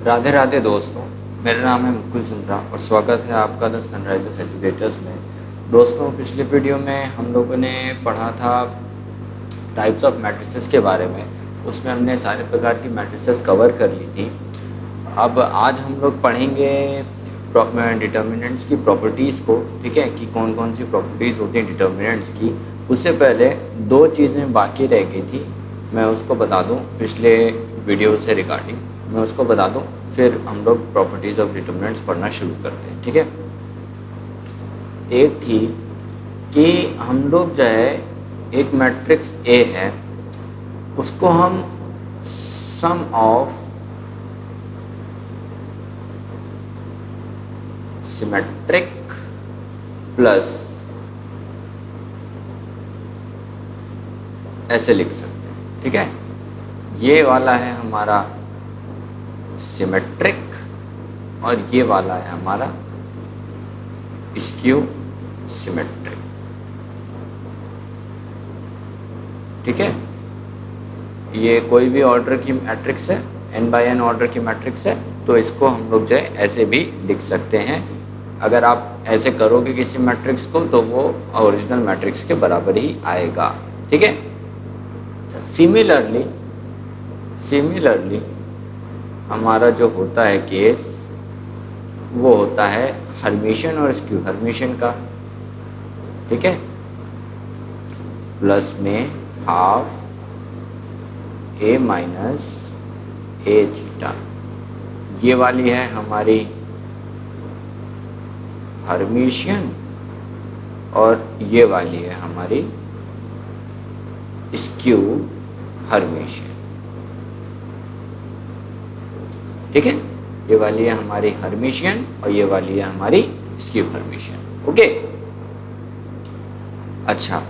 राधे राधे दोस्तों, मेरा नाम है मुकुल चंद्रा और स्वागत है आपका द सनराइजर्स एजुकेटर्स में। दोस्तों, पिछले वीडियो में हम लोगों ने पढ़ा था टाइप्स ऑफ मैट्रिसेस के बारे में। उसमें हमने सारे प्रकार की मैट्रिसेस कवर कर ली थी। अब आज हम लोग पढ़ेंगे डिटर्मिनेंट्स की प्रॉपर्टीज़ को, ठीक है, कि कौन कौन सी प्रॉपर्टीज़ होती हैं डिटर्मिनेंट्स की। उससे पहले दो चीज़ें बाकी रह गई थी, मैं उसको बता दूं पिछले वीडियो से रिगार्डिंग, मैं उसको बता दूं, फिर हम लोग प्रॉपर्टीज़ ऑफ डिटर्मिनेंट्स पढ़ना शुरू करते हैं, ठीक है। एक थी कि हम लोग जो है एक मैट्रिक्स ए है, उसको हम सम ऑफ सिमेट्रिक प्लस ऐसे लिख सकते हैं, ठीक है। ये वाला है हमारा सिमेट्रिक और ये वाला है हमारा स्क्यू सिमेट्रिक, ठीक है। ये कोई भी ऑर्डर की मैट्रिक्स है, n बाय n ऑर्डर की मैट्रिक्स है, तो इसको हम लोग जो है ऐसे भी लिख सकते हैं। अगर आप ऐसे करोगे किसी मैट्रिक्स को तो वो ओरिजिनल मैट्रिक्स के बराबर ही आएगा, ठीक है। अच्छा, सिमिलरली हमारा जो होता है केस वो होता है हर्मिशियन और स्क्यू हर्मिशियन का, ठीक है। प्लस में हाफ ए माइनस ए थीटा, ये वाली है हमारी हर्मिशियन और ये वाली है हमारी स्क्यू हर्मिशियन, ठीक है। ये वाली है हमारी हर्मिशियन और ये वाली है हमारी स्क्यू हर्मिशियन, ओके। अच्छा,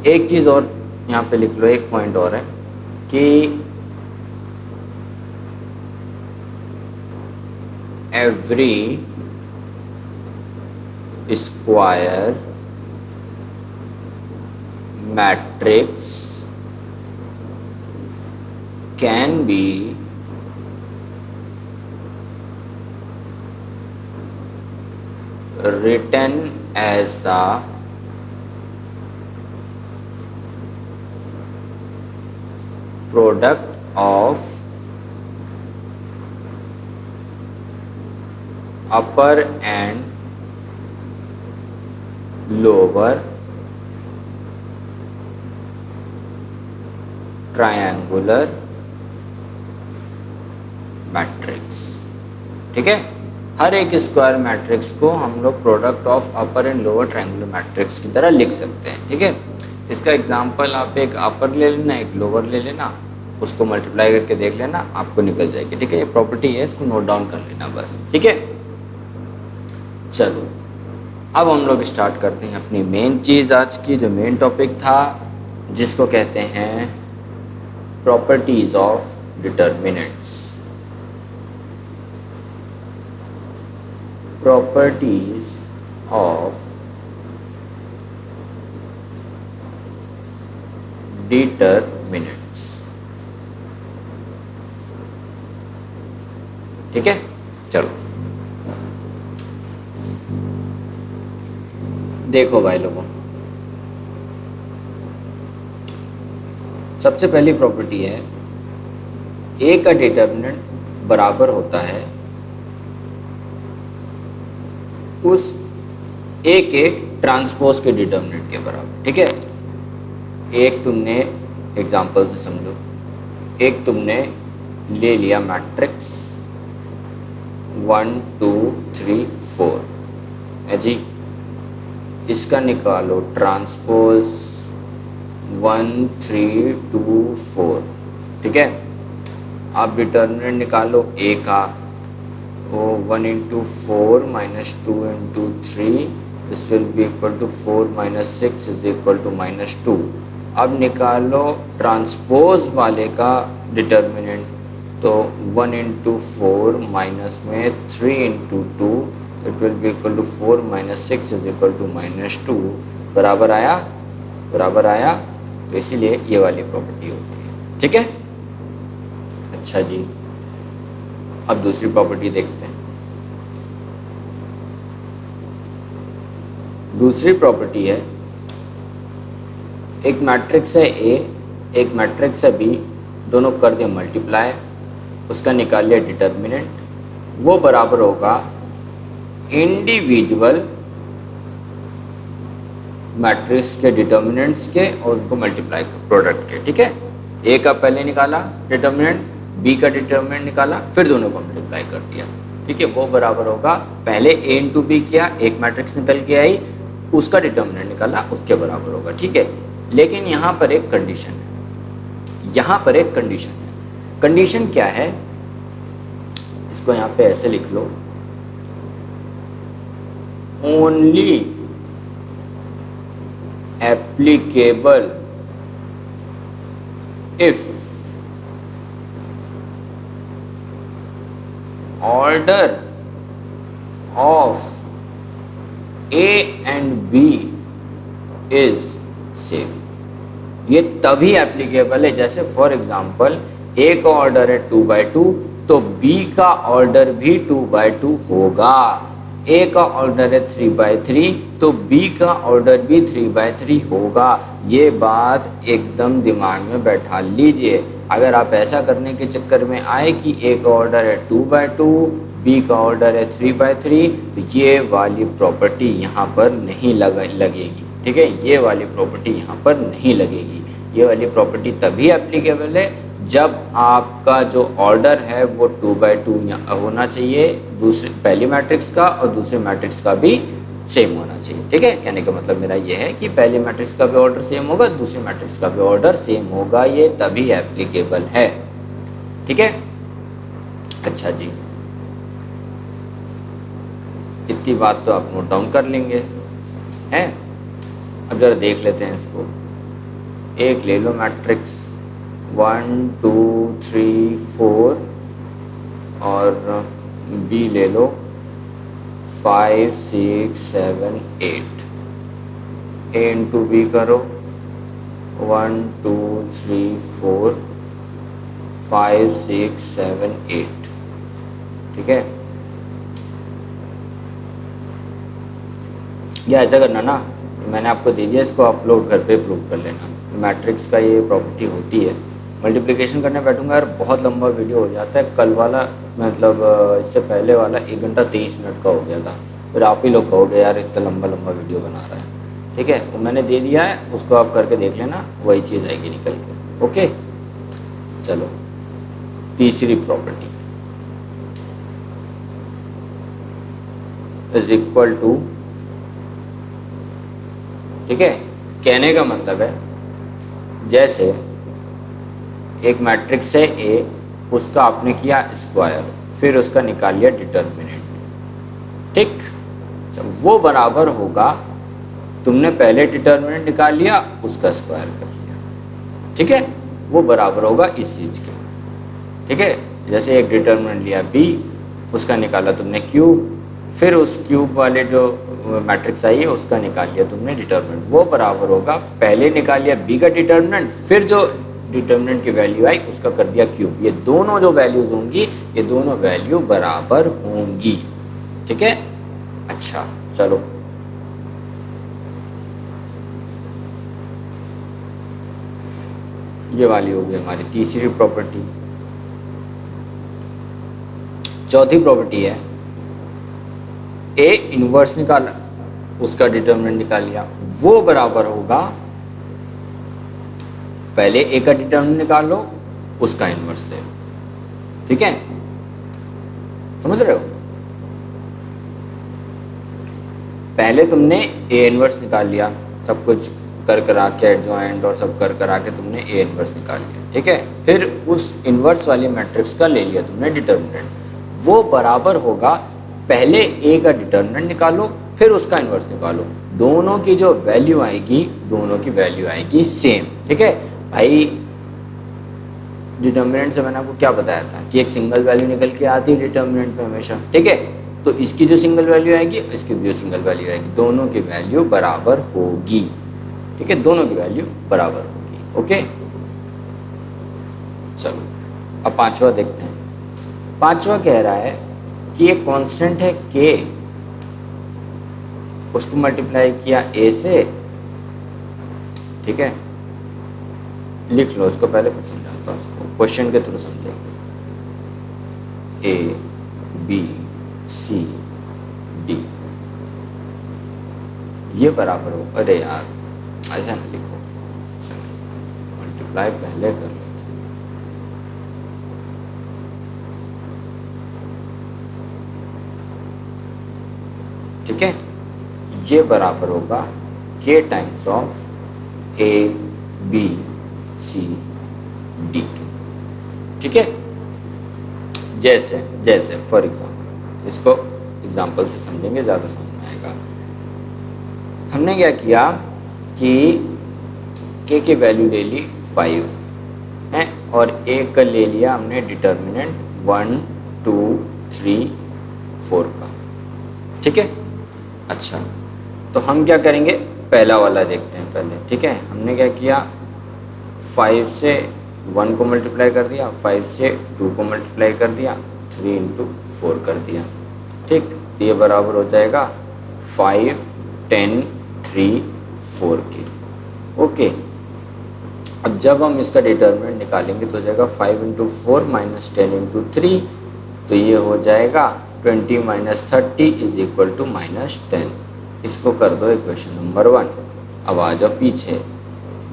एक चीज़ और यहाँ पे लिख लो, एक पॉइंट और है कि every square matrix can be written as the product of upper and lower triangular matrix, ठीक है। हर एक स्क्वायर मैट्रिक्स को हम लोग product of upper and lower triangular matrix की तरह लिख सकते हैं, ठीक है। इसका एग्जांपल आप एक अपर ले लेना, एक लोअर ले लेना, उसको मल्टीप्लाई करके देख लेना, आपको निकल जाएगी, ठीक है। ये प्रॉपर्टी है, इसको नोट डाउन कर लेना बस, ठीक है। चलो, अब हम लोग स्टार्ट करते हैं अपनी मेन चीज़, आज की जो मेन टॉपिक था, जिसको कहते हैं properties of determinants. Properties of determinants, ठीक है। चलो देखो भाई लोगों, सबसे पहली प्रॉपर्टी है ए का डिटर्मिनेंट बराबर होता है उस ए के ट्रांसपोज के डिटर्मिनेंट के बराबर, ठीक है। एक तुमने एग्जांपल से समझो, एक तुमने ले लिया मैट्रिक्स 1 2 3 4 है जी, इसका निकालो ट्रांसपोज 1 3 2 4, ठीक है। आप डिटर्मिनेंट निकालो ए का, वो 1 into 4 minus 2 into 3, this will be equal to 4 minus 6 is equal to -2। अब निकालो ट्रांसपोज वाले का डिटर्मिनेंट, तो 1 इंटू 4 माइनस में 3 into 2, it will be equal to 4 minus 6 is equal to -2। बराबर आया, तो इसीलिए ये वाली प्रॉपर्टी होती है, ठीक है। अच्छा जी, अब दूसरी प्रॉपर्टी देखते हैं। दूसरी प्रॉपर्टी है, एक मैट्रिक्स है ए, एक मैट्रिक्स है बी, दोनों कर दिया मल्टीप्लाई, उसका निकाल लिया डिटर्मिनेंट, वो बराबर होगा इंडिविजुअल मैट्रिक्स के डिटर्मिनेंट्स के और उनको मल्टीप्लाई कर प्रोडक्ट के। ठीक है, ए का पहले निकाला डिटर्मिनेंट, बी का डिटर्मिनेंट निकाला, फिर दोनों को मल्टीप्लाई कर दिया। ठीक है, वो बराबर होगा पहले ए इंटू बी किया, एक मैट्रिक्स निकल के आई, उसका डिटर्मिनेंट निकाला, उसके बराबर होगा। ठीक है, लेकिन यहाँ पर एक कंडीशन है, यहाँ पर एक कंडीशन है। कंडीशन क्या है, इसको यहाँ पे ऐसे लिख लो, only applicable if order of A and B is same. ये तभी एप्लीकेबल है, जैसे फॉर एग्जांपल ए का ऑर्डर है 2/2 तो बी का ऑर्डर भी 2/2 होगा, ए का ऑर्डर है 3/3 तो बी का ऑर्डर भी 3/3 होगा। ये बात एकदम दिमाग में बैठा लीजिए। अगर आप ऐसा करने के चक्कर में आए कि ए का ऑर्डर है 2/2, बी का ऑर्डर है 3/3, तो ये वाली प्रॉपर्टी यहाँ पर नहीं लगेगी। ठीक है, ये वाली प्रॉपर्टी यहाँ पर नहीं लगेगी। ये वाली प्रॉपर्टी तभी एप्लीकेबल है जब आपका जो ऑर्डर है वो 2/2 होना चाहिए, दूसरे पहली मैट्रिक्स का और दूसरे मैट्रिक्स का भी सेम होना चाहिए। ठीक है, कहने का मतलब मेरा ये है कि पहली मैट्रिक्स का भी ऑर्डर सेम होगा, दूसरी मैट्रिक्स का भी ऑर्डर सेम होगा, ये तभी एप्लीकेबल है। ठीक है, अच्छा जी, इतनी बात तो आप नोट डाउन कर लेंगे हैं। अब जरा देख लेते हैं इसको। एक ले लो मैट्रिक्स 1 2 3 4 और बी ले लो 5 6 7 8। ए इंटू बी करो 1 2 3 4 5 6 7 8। ठीक है, या ऐसा करना ना, मैंने आपको दे दिया, इसको आप लोग घर पे प्रूव कर लेना। मैट्रिक्स का ये प्रॉपर्टी होती है। मल्टीप्लिकेशन करने बैठूंगा यार बहुत लंबा वीडियो हो जाता है। कल वाला मतलब इससे पहले वाला 1 घंटा 23 मिनट का हो गया था, फिर आप ही लोग कहोगे यार इतना लंबा लंबा वीडियो बना रहा है। ठीक है, वो मैंने दे दिया है, उसको आप करके देख लेना, वही चीज़ आएगी निकल के। ओके, चलो तीसरी प्रॉपर्टी इज इक्वल टू। ठीक है, कहने का मतलब है जैसे एक मैट्रिक्स है ए, उसका आपने किया स्क्वायर, फिर उसका निकाल लिया डिटर्मिनेंट। ठीक, वो बराबर होगा, तुमने पहले डिटर्मिनेंट निकाल लिया, उसका स्क्वायर कर लिया। ठीक है, वो बराबर होगा इस चीज़ के। ठीक है, जैसे एक डिटर्मिनेंट लिया बी, उसका निकाला तुमने क्यूब, फिर उस क्यूब वाले जो मैट्रिक्स आई है उसका निकाल लिया तुमने डिटर्मिनेंट, वो बराबर होगा पहले निकाल लिया बी का डिटर्मिनेंट, फिर जो डिटर्मिनेंट की वैल्यू आई उसका कर दिया क्यूब। ये दोनों जो वैल्यूज होंगी, ये दोनों वैल्यू बराबर होंगी। ठीक है, अच्छा चलो ये वाली होगी हमारी तीसरी प्रॉपर्टी। चौथी प्रॉपर्टी है ए इनवर्स निकाला, उसका डिटर्मिनेंट निकाल लिया, वो बराबर होगा पहले ए का डिटर्मिनेंट निकाल लो, उसका इनवर्स ले लो। ठीक है, समझ रहे हो? पहले तुमने ए इनवर्स निकाल लिया, सब कुछ कर करा के एडजॉइंट और सब कर करा के तुमने ए इनवर्स निकाल लिया। ठीक है, फिर उस इनवर्स वाली मैट्रिक्स का ले लिया तुमने डिटर्मिनेंट, वो बराबर होगा पहले ए का डिटर्मिनेंट निकालो, फिर उसका इनवर्स निकालो, दोनों की जो वैल्यू आएगी, दोनों की वैल्यू आएगी सेम। ठीक है भाई, डिटर्मिनेंट से मैंने आपको क्या बताया था कि एक सिंगल वैल्यू निकल के आती है डिटर्मिनेंट में हमेशा। ठीक है, तो इसकी जो सिंगल वैल्यू आएगी, इसकी जो सिंगल वैल्यू आएगी, दोनों की वैल्यू बराबर होगी। ठीक है, दोनों की वैल्यू बराबर होगी। ओके, चलो अब पांचवा देखते हैं। पांचवा कह रहा है कि एक कांस्टेंट है के, उसको मल्टीप्लाई किया ए से, ठीक है, लिख लो उसको, पहले फिर समझाता हूँ उसको, क्वेश्चन के थ्रू समझेंगे। ए बी सी डी ये बराबर हो, अरे यार ऐसा नहीं लिखो, मल्टीप्लाई पहले कर लेते हैं। ठीक है, ये बराबर होगा k times of A B C D. ठीक है, जैसे जैसे फॉर एग्जाम्पल, इसको एग्जाम्पल से समझेंगे, ज़्यादा समझ में आएगा। हमने क्या किया कि के की वैल्यू ले ली 5 है, और ए का ले लिया हमने डिटर्मिनेंट 1 2 3 4 का। ठीक है, अच्छा तो हम क्या करेंगे, पहला वाला देखते हैं पहले। ठीक है, हमने क्या किया, 5 से 1 को मल्टीप्लाई कर दिया, 5 से 2 को मल्टीप्लाई कर दिया, 3 इंटू 4 कर दिया। ठीक, ये बराबर हो जाएगा 5 10 3 4 के। ओके, अब जब हम इसका डिटर्मिनेंट निकालेंगे तो हो जाएगा 5 इंटू 4 माइनस 10 इंटू 3, तो ये हो जाएगा 20 minus 30 is equal to minus 10। इसको कर दो इक्वेशन नंबर 1। अब आ जाओ पीछे,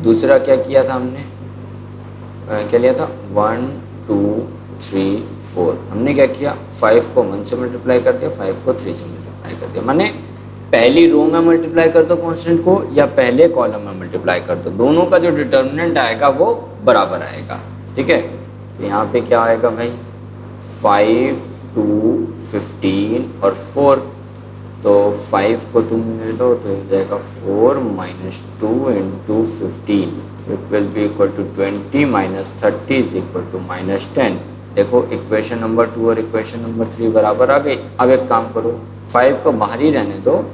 दूसरा क्या किया था हमने, क्या लिया था 1 2 3 4। हमने क्या किया, 5 को 1 से मल्टीप्लाई कर दिया, 5 को 3 से मल्टीप्लाई कर दिया। माने पहली रो में मल्टीप्लाई कर दो कांस्टेंट को, या पहले कॉलम में मल्टीप्लाई कर दो, दोनों का जो डिटर्मिनेंट आएगा वो बराबर आएगा। ठीक है, तो यहाँ पे क्या आएगा भाई, 5 2 15 और 4, तो 5 को तुम ले लो तो हो जाएगा 4 minus 2 into 15, it will be equal to 20 minus 30 is equal to minus 10। देखो इक्वेशन नंबर 2 और इक्वेशन नंबर 3 बराबर आ गई। अब एक काम करो, 5 को बाहर ही रहने दो,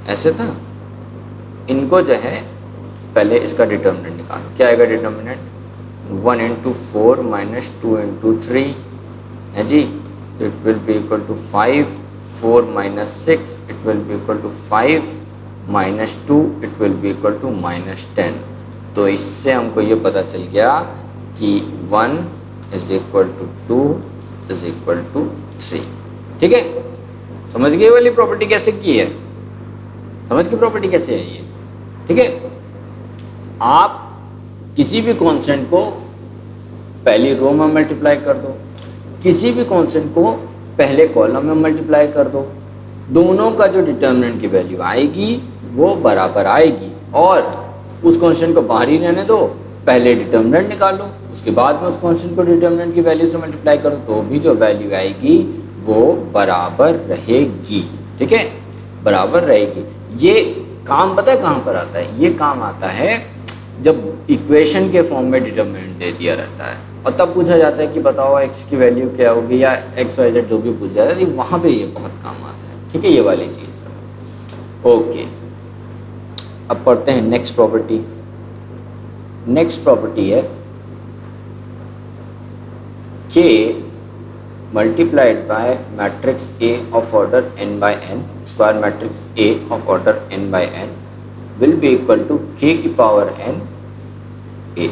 ऐसे था, इनको जो है पहले इसका डिटर्मिनेंट निकालो। क्या आएगा डिटर्मिनेंट, 1 इंटू 4 माइनस 2 इंटू 3 है जी, तो it will be equal to 5, 4 minus 6 it will be equal to 5 minus 2 it will be equal to minus 10। तो इससे हमको ये पता चल गया कि 1 is equal to 2 is equal to 3। ठीक है, समझ गए वाली प्रॉपर्टी कैसे की है, समझ की प्रॉपर्टी कैसे है ये। ठीक है, आप किसी भी कांस्टेंट को पहली रो में मल्टीप्लाई कर दो, किसी भी कांस्टेंट को पहले कॉलम में मल्टीप्लाई कर दो, दोनों का जो डिटर्मिनेंट की वैल्यू आएगी वो बराबर आएगी, और उस कांस्टेंट को बाहर ही रहने दो, पहले डिटर्मिनेंट निकालो, उसके बाद में उस कांस्टेंट को डिटर्मिनेंट की वैल्यू से मल्टीप्लाई करो, तो भी जो वैल्यू आएगी वो बराबर रहेगी। ठीक है, बराबर रहेगी। ये काम पता है कहाँ पर आता है, ये काम आता है जब इक्वेशन के फॉर्म में डिटर्मिनेंट दे दिया रहता है, और तब पूछा जाता है कि बताओ x की वैल्यू क्या होगी, या x y z जो भी पूछा जाता है, वहाँ पे ये बहुत काम आता है। ठीक है, ये वाली चीज़। ओके, अब पढ़ते हैं नेक्स्ट प्रॉपर्टी। नेक्स्ट प्रॉपर्टी है k multiplied by matrix A of order n by n, square matrix A of order n by n will be equal to k की पावर n A।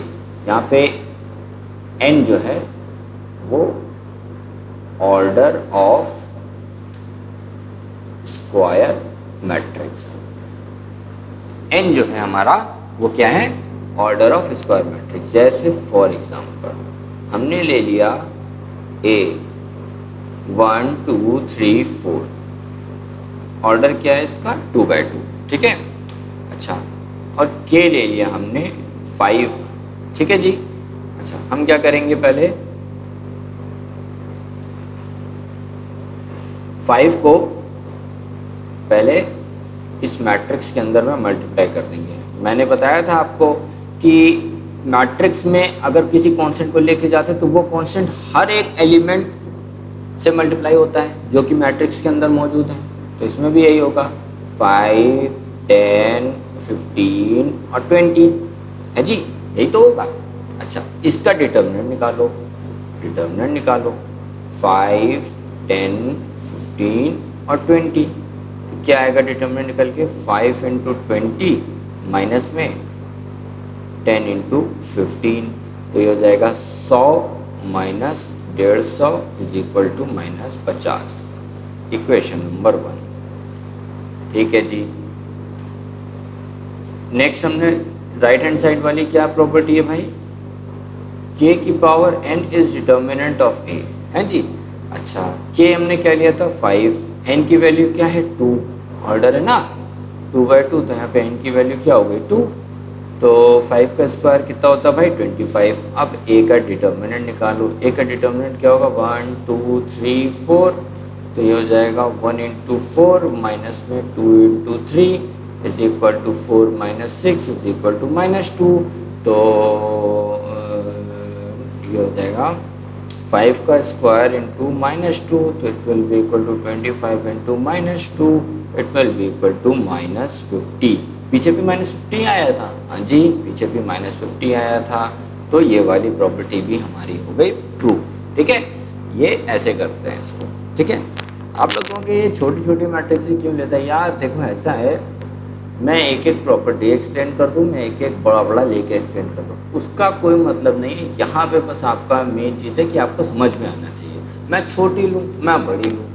यहाँ पे n जो है वो order of square matrix, n जो है हमारा वो क्या है, ऑर्डर ऑफ स्क्वायर मैट्रिक्स। जैसे फॉर एग्जांपल हमने ले लिया A 1 2 3 4, ऑर्डर क्या है इसका 2 बाई 2। ठीक है, अच्छा, और k ले लिया हमने 5। ठीक है जी, अच्छा हम क्या करेंगे, पहले 5 को पहले इस मैट्रिक्स के अंदर में मल्टीप्लाई कर देंगे। मैंने बताया था आपको कि मैट्रिक्स में अगर किसी कांस्टेंट को लेके जाते हैं तो वो कांस्टेंट हर एक एलिमेंट से मल्टीप्लाई होता है जो कि मैट्रिक्स के अंदर मौजूद है। तो इसमें भी यही होगा, 5 10 15 और 20 है जी, यही तो होगा। अच्छा, इसका डिटर्मिनेंट निकालो, डिटर्मिनेंट निकालो, 5, 10, 15 और 20। तो क्या आएगा डिटर्मिनेंट निकल के? 5 इंटू 20 माइनस में 10 इंटू 15, तो ये हो जाएगा 100 minus 150 is equal to minus 50। Equation number 1। ठीक है जी। नेक्स्ट हमने राइट हैंड साइड वाली क्या प्रॉपर्टी है भाई? k की power n is determinant of a, है जी। अच्छा, k हमने क्या लिया था? 5, n की वैल्यू क्या है? 2, ऑर्डर है ना 2/2, तो यहाँ पे n की वैल्यू क्या हो गई? 2। तो 5 का स्क्वायर कितना होता है भाई? 25। अब a का डिटर्मिनेंट निकालो। a का डिटर्मिनेंट क्या होगा? 1, 2, 3, 4, तो ये हो जाएगा 1 इंटू 4 माइनस में 2 into 3 is equal to 4 minus 6 is equal to minus 2। तो ये हो जाएगा 5 का स्क्वायर इंटू माइनस 2, तो it will be equal to 25 into minus 2, it will be equal to minus 50। पीछे भी माइनस 50 आया था, हाँ जी, पीछे भी माइनस 50 आया था। तो ये वाली प्रॉपर्टी भी हमारी हो गई प्रूफ। ठीक है, ये ऐसे करते हैं इसको। ठीक है, आप लोग कहोगे ये छोटी छोटी मैट्रिक्स क्यों लेता है यार? देखो ऐसा है, मैं एक एक प्रॉपर्टी एक्सप्लेन कर दूँ, मैं एक एक बड़ा बड़ा लेके एक्सप्लेन कर दूँ, उसका कोई मतलब नहीं है। यहाँ पे बस आपका मेन चीज़ है कि आपको समझ में आना चाहिए। मैं छोटी लूँ, मैं बड़ी लूँ,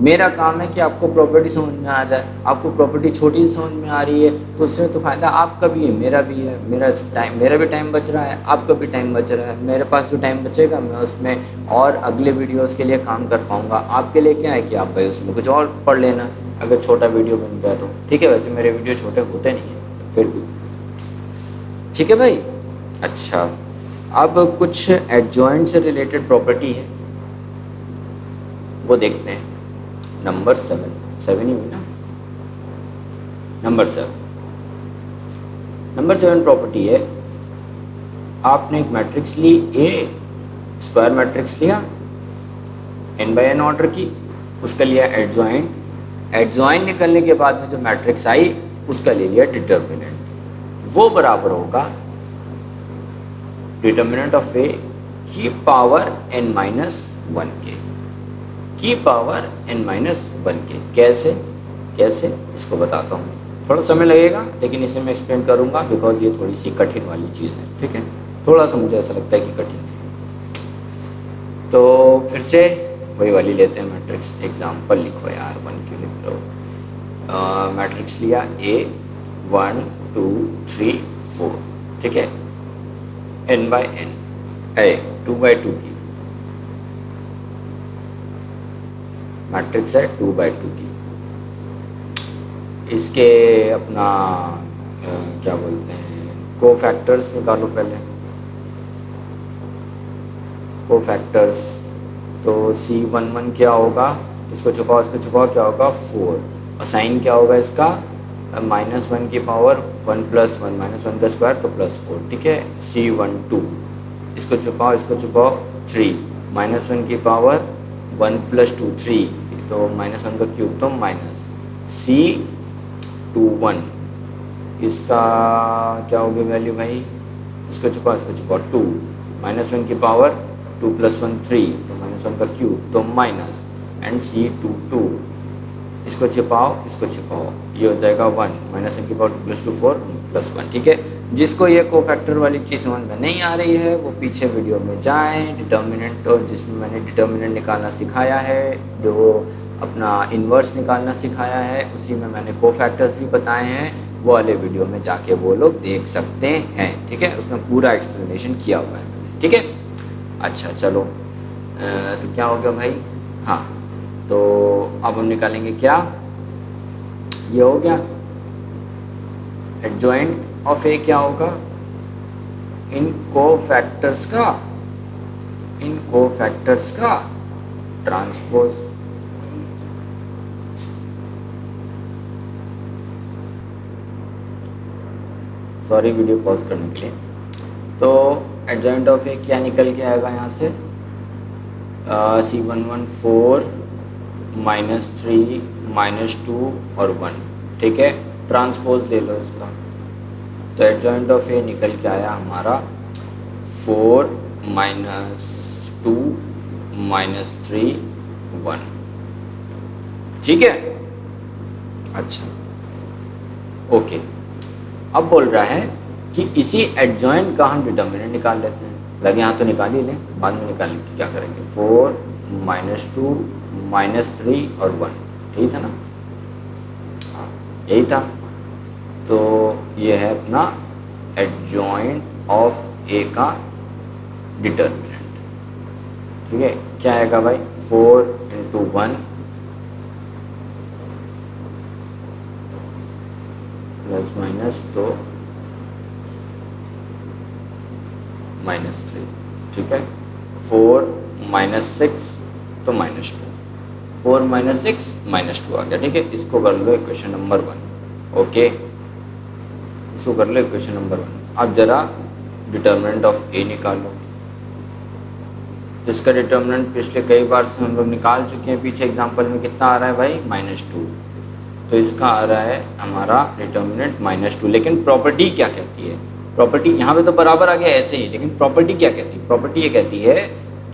मेरा काम है कि आपको प्रॉपर्टी समझ में आ जाए। आपको प्रॉपर्टी छोटी समझ में आ रही है तो उससे तो फ़ायदा आपका भी है, मेरा भी है। मेरा भी टाइम बच रहा है, आपका भी टाइम बच रहा है। मेरे पास जो टाइम बचेगा मैं उसमें और अगले वीडियोस के लिए काम कर पाऊँगा। आपके लिए क्या है कि आप भाई उसमें कुछ और पढ़ लेना अगर छोटा वीडियो बन गया तो। ठीक है, वैसे मेरे वीडियो छोटे होते नहीं हैं फिर भी। ठीक है भाई। अच्छा, अब कुछ एडजॉइंट से रिलेटेड प्रॉपर्टी है, वो देखते हैं। नंबर 7 ही हुई ना? नंबर 7 प्रॉपर्टी है, आपने एक मैट्रिक्स ली A, स्क्वायर मैट्रिक्स लिया n बाय n ऑर्डर की, उसका लिया एडजॉइंट निकलने के बाद में जो मैट्रिक्स आई उसका ले लिया डिटर्मिनेंट। वो बराबर होगा डिटर्मिनेंट ऑफ A की पावर n माइनस 1 के, की पावर n-1 के। कैसे इसको बताता हूँ, थोड़ा समय लगेगा लेकिन इसे मैं एक्सप्लेन करूँगा बिकॉज ये थोड़ी सी कठिन वाली चीज़ है। ठीक है, थोड़ा सा मुझे ऐसा लगता है कि कठिन है। तो फिर से वही वाली लेते हैं मैट्रिक्स। एग्जाम्पल लिखो यार, 1 क्यों लिख रहे हो? मैट्रिक्स लिया A 1 2 3 4, ठीक है, n बाय n 2/2 की मैट्रिक्स है, 2/2 की। इसके अपना क्या बोलते हैं, कोफैक्टर्स निकालो पहले। कोफैक्टर्स तो C11 क्या होगा, इसको छुपाओ क्या होगा 4, और साइन क्या होगा इसका -1 की पावर 1 + 1 -1 का स्क्वायर तो +4। ठीक है, C12 इसको छुपाओ 3 -1 की पावर 1 + 2 3, तो -1 का क्यूब तो C21 इसका क्या होगी वैल्यू भाई? इसको छुपाओ 2 -1 की पावर 2 + 1 3, तो -1 का क्यूब तो माइनस, एंड C22 इसको छिपाओ ये हो जाएगा 1 -1 की पावर 2 + 2 4 + 1। ठीक है, जिसको ये कोफैक्टर वाली चीज़ समझ में नहीं आ रही है वो पीछे वीडियो में जाएं, डिटर्मिनेंट, और जिसमें मैंने डिटर्मिनेंट निकालना सिखाया है, जो अपना इन्वर्स निकालना सिखाया है, उसी में मैंने कोफैक्टर्स भी बताए हैं, वो वाले वीडियो में जाके वो लोग देख सकते हैं। ठीक है, उसमें पूरा एक्सप्लेनेशन किया हुआ है मैंने। ठीक है, अच्छा चलो, तो क्या हो गया भाई? हाँ, तो अब हम निकालेंगे क्या, ये हो गया एडजॉइंट ऑफ ए क्या होगा, इन कोफैक्टर्स का ट्रांसपोज। सॉरी वीडियो पॉज करने के लिए। तो एडजॉइंट ऑफ ए क्या निकल के आएगा यहाँ से, C11 4 -3 -2 और 1। ठीक है, ट्रांसपोज ले लो इसका, तो एडजॉइंट ऑफ ए निकल के आया हमारा 4 - -2 -3 1। ठीक है, अच्छा ओके। अब बोल रहा है कि इसी एडजॉइंट का हम डिटर्मिनेंट निकाल लेते हैं। लगे यहाँ तो निकाल ही लें, बाद में निकाल के क्या करेंगे। 4 -2 -3 और 1, यही था ना? हाँ यही था। तो ये है अपना एडजॉइंट ऑफ ए का डिटर्मिनेंट। ठीक है, क्या आएगा भाई? 4 × 1 प्लस माइनस तो -3। ठीक है, 4 -6 तो -2, 4 -6 -2 आ गया। ठीक है, इसको कर लो इक्वेशन नंबर 1। ओके, इसको कर लो इक्वेशन नंबर 1। अब जरा डिटर्मिनेंट ऑफ ए निकालो। इसका डिटर्मिनेंट पिछले कई बार से हम लोग निकाल चुके हैं। पीछे एग्जांपल में कितना आ रहा है भाई? -2। तो इसका आ रहा है हमारा डिटर्मिनेंट -2। लेकिन प्रॉपर्टी क्या कहती है? प्रॉपर्टी यहाँ पे तो बराबर आ गया ऐसे ही, लेकिन प्रॉपर्टी क्या कहती है? प्रॉपर्टी ये कहती है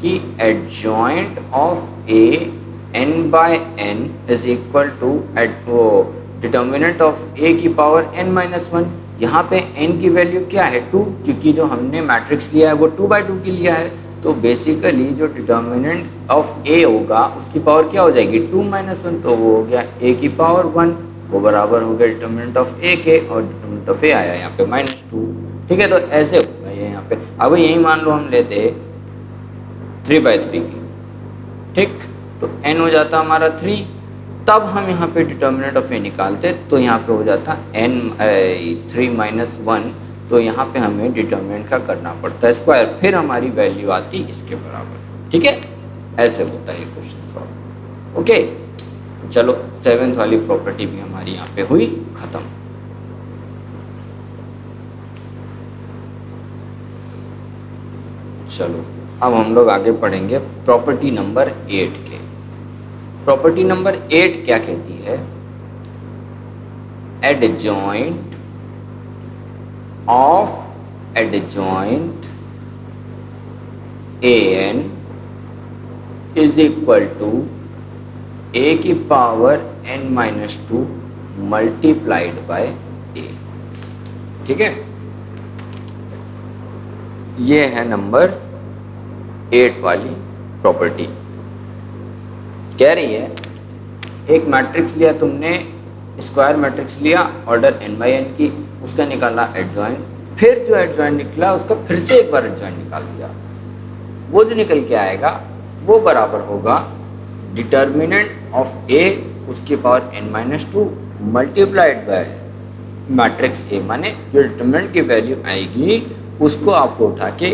कि adjoint of A n/n is equal to determinant of A की पावर n-1। यहाँ पे n की वैल्यू क्या है? 2, क्योंकि जो हमने मैट्रिक्स लिया है वो 2/2 की लिया है। तो बेसिकली जो डिटर्मिनेंट ऑफ ए होगा उसकी पावर क्या हो जाएगी? 2 - 1। तो वो हो गया a की पावर 1, वो बराबर हो गया डिटर्मिनेंट ऑफ ए के, और डिटर्मिनेंट ऑफ ए आया यहाँ पे -2। ठीक है, तो ऐसे होगा ये यहाँ पे। अब यही मान लो हम लेते 3/3 की, ठीक, तो n हो जाता हमारा 3। तब हम यहाँ पे डिटर्मिनेंट ऑफ ए निकालते तो यहाँ पे हो जाता n 3 - 1। तो यहाँ पे हमें डिटर्मिनेंट का करना पड़ता है स्क्वायर, फिर हमारी वैल्यू आती इसके बराबर। ठीक है, ऐसे होता है ये क्वेश्चन सॉल्व। ओके, तो चलो 7th वाली प्रॉपर्टी भी हमारी यहाँ पे हुई खत्म। चलो अब हम लोग आगे पढ़ेंगे प्रॉपर्टी नंबर 8 के। प्रॉपर्टी नंबर 8 क्या कहती है? Adjoint of adjoint an is equal to a की power n-2 multiplied by a। ठीक है, ये है नंबर 8 वाली प्रॉपर्टी। कह रही है एक मैट्रिक्स लिया तुमने, स्क्वायर मैट्रिक्स लिया ऑर्डर n/n की, उसका निकाला एडजॉइंट, फिर जो एडजॉइंट निकला उसका फिर से एक बार एडजॉइंट निकाल दिया। वो जो निकल के आएगा वो बराबर होगा डिटर्मिनेंट ऑफ ए उसकी power n-2 multiplied by matrix A. माने जो डिटर्मिनेंट की वैल्यू आएगी उसको आपको उठा के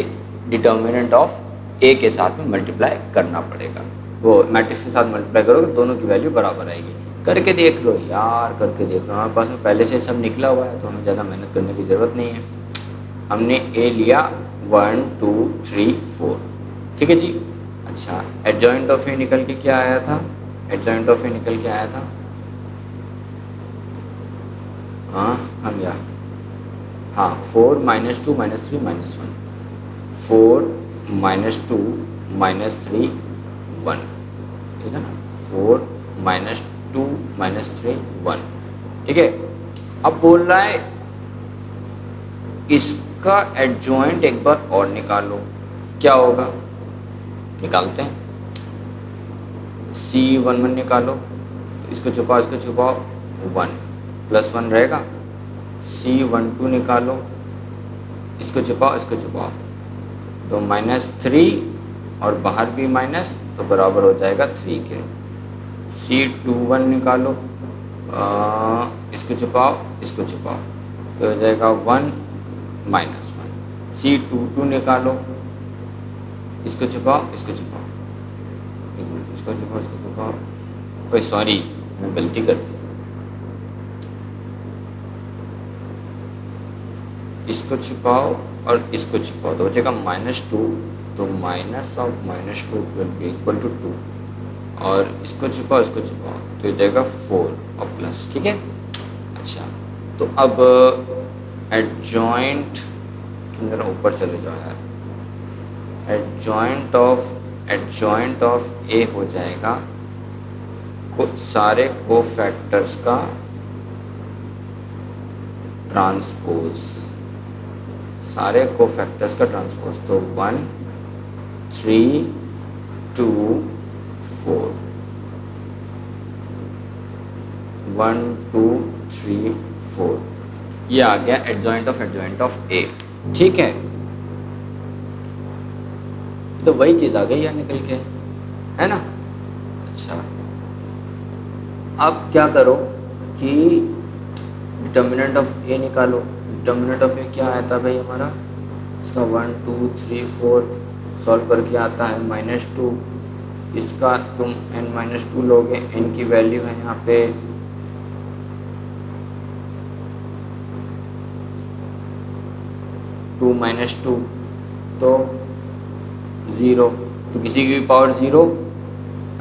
डिटर्मिनेंट ऑफ ए के साथ में मल्टीप्लाई करना पड़ेगा। वो मैट्रिक्स के साथ मल्टीप्लाई करोगे दोनों की वैल्यू बराबर आएगी। करके देख लो यार, करके देख लो। हमारे पास में पहले से सब निकला हुआ है तो हमें ज़्यादा मेहनत करने की ज़रूरत नहीं है। हमने ए लिया 1 2 3 4, ठीक है जी। अच्छा, एडजॉइंट ऑफ ए निकल के क्या आया था? एडजॉइंट ऑफ ए निकल के आया था, हाँ हम या हाँ 4 - 2 - 3 - 1, 4 - 2 - 3 1, ठीक है ना। 4 - 2 - 3 1, ठीक है। अब बोल रहा है इसका एडजॉइंट एक बार और निकालो, क्या होगा? निकालते हैं। C11 निकालो, तो इसको छुपाओ, इसको छुपाओ, 1 + 1 रहेगा। C12 निकालो, इसको छुपाओ, इसको छुपाओ, तो -3 और बाहर भी माइनस, तो बराबर हो जाएगा 3 के। C21 निकालो, इसको छुपाओ, इसको छुपाओ, तो हो जाएगा 1 - 1। C22 निकालो, इसको छुपाओ, इसको छुपाओ, इसको छुपाओ, इसको छुपाओ, कोई सॉरी मैं गलती कर दी, इसको छुपाओ और इसको छुपाओ, तो बचेगा -2, तो -2 विल बी इक्वल टू 2, और इसको छुपाओ, इसको छुपाओ, तो हो जाएगा 4 और प्लस, ठीक है। अच्छा, तो अब एडजॉइंट, ऊपर चले जाओ यार, एडजॉइंट ऑफ एडजॉइंट ऑफ ए हो जाएगा कुछ सारे कोफैक्टर्स का ट्रांसपोज, सारे कोफैक्टर्स का ट्रांसपोज। तो 1 3 2 4, 1 2 3 4, ये आ गया एडजॉइंट ऑफ ए। ठीक है, तो वही चीज़ आ गई यार निकल के, है ना। अच्छा, अब क्या करो कि डिटर्मिनेंट ऑफ ए निकालो। डिटर्मिनेंट ऑफ ए क्या आया था भाई हमारा, इसका 1 2 3 4 सॉल्व करके आता है -2। इसका तुम n-2 लोगे, n की वैल्यू है यहाँ पे 2 - 2 तो 0, तो किसी की भी पावर 0,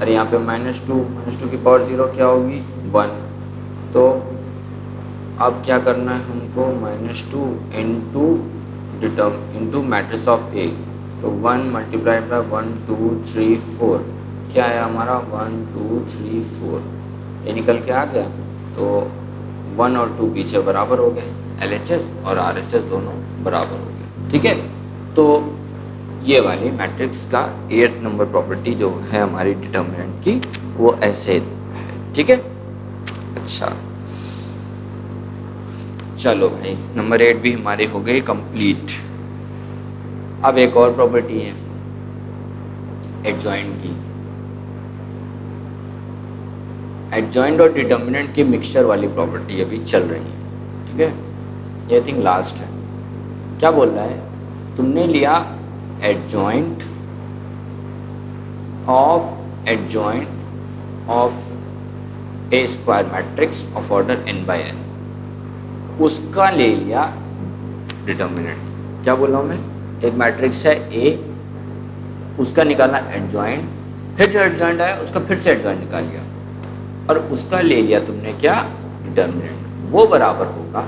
और यहाँ पे -2 की पावर 0 क्या होगी 1। तो अब क्या करना है हमको, -2 इंटू मैट्रिक्स ऑफ ए। तो 1 मल्टीप्लाइड बाय 1 2 3 4, क्या है हमारा 1 2 3 4, ये निकल के आ गया। तो 1 और 2 पीछे बराबर हो गए, LHS और RHS दोनों बराबर हो गए। ठीक है, तो ये वाली मैट्रिक्स का 8th नंबर प्रॉपर्टी जो है हमारी डिटर्मिनेंट की, वो ऐसे है। ठीक है, अच्छा चलो भाई, नंबर 8 भी हमारी हो गई कंप्लीट। अब एक और प्रॉपर्टी है एडजॉइंट की, एडजॉइंट और डिटर्मिनेंट की मिक्सचर वाली प्रॉपर्टी अभी चल रही है। ठीक है, ये आई थिंक लास्ट है। क्या बोल रहा है, तुमने लिया adjoint of A square matrix of order n/n, उसका ले लिया डिटर्मिनेंट। क्या बोल रहा हूँ मैं, एक मैट्रिक्स है ए, उसका निकालना एडजॉइंट, फिर जो एडजॉइंट आया उसका फिर से एडजॉइंट निकाल लिया, और उसका ले लिया तुमने क्या डिटर्मिनेंट। वो बराबर होगा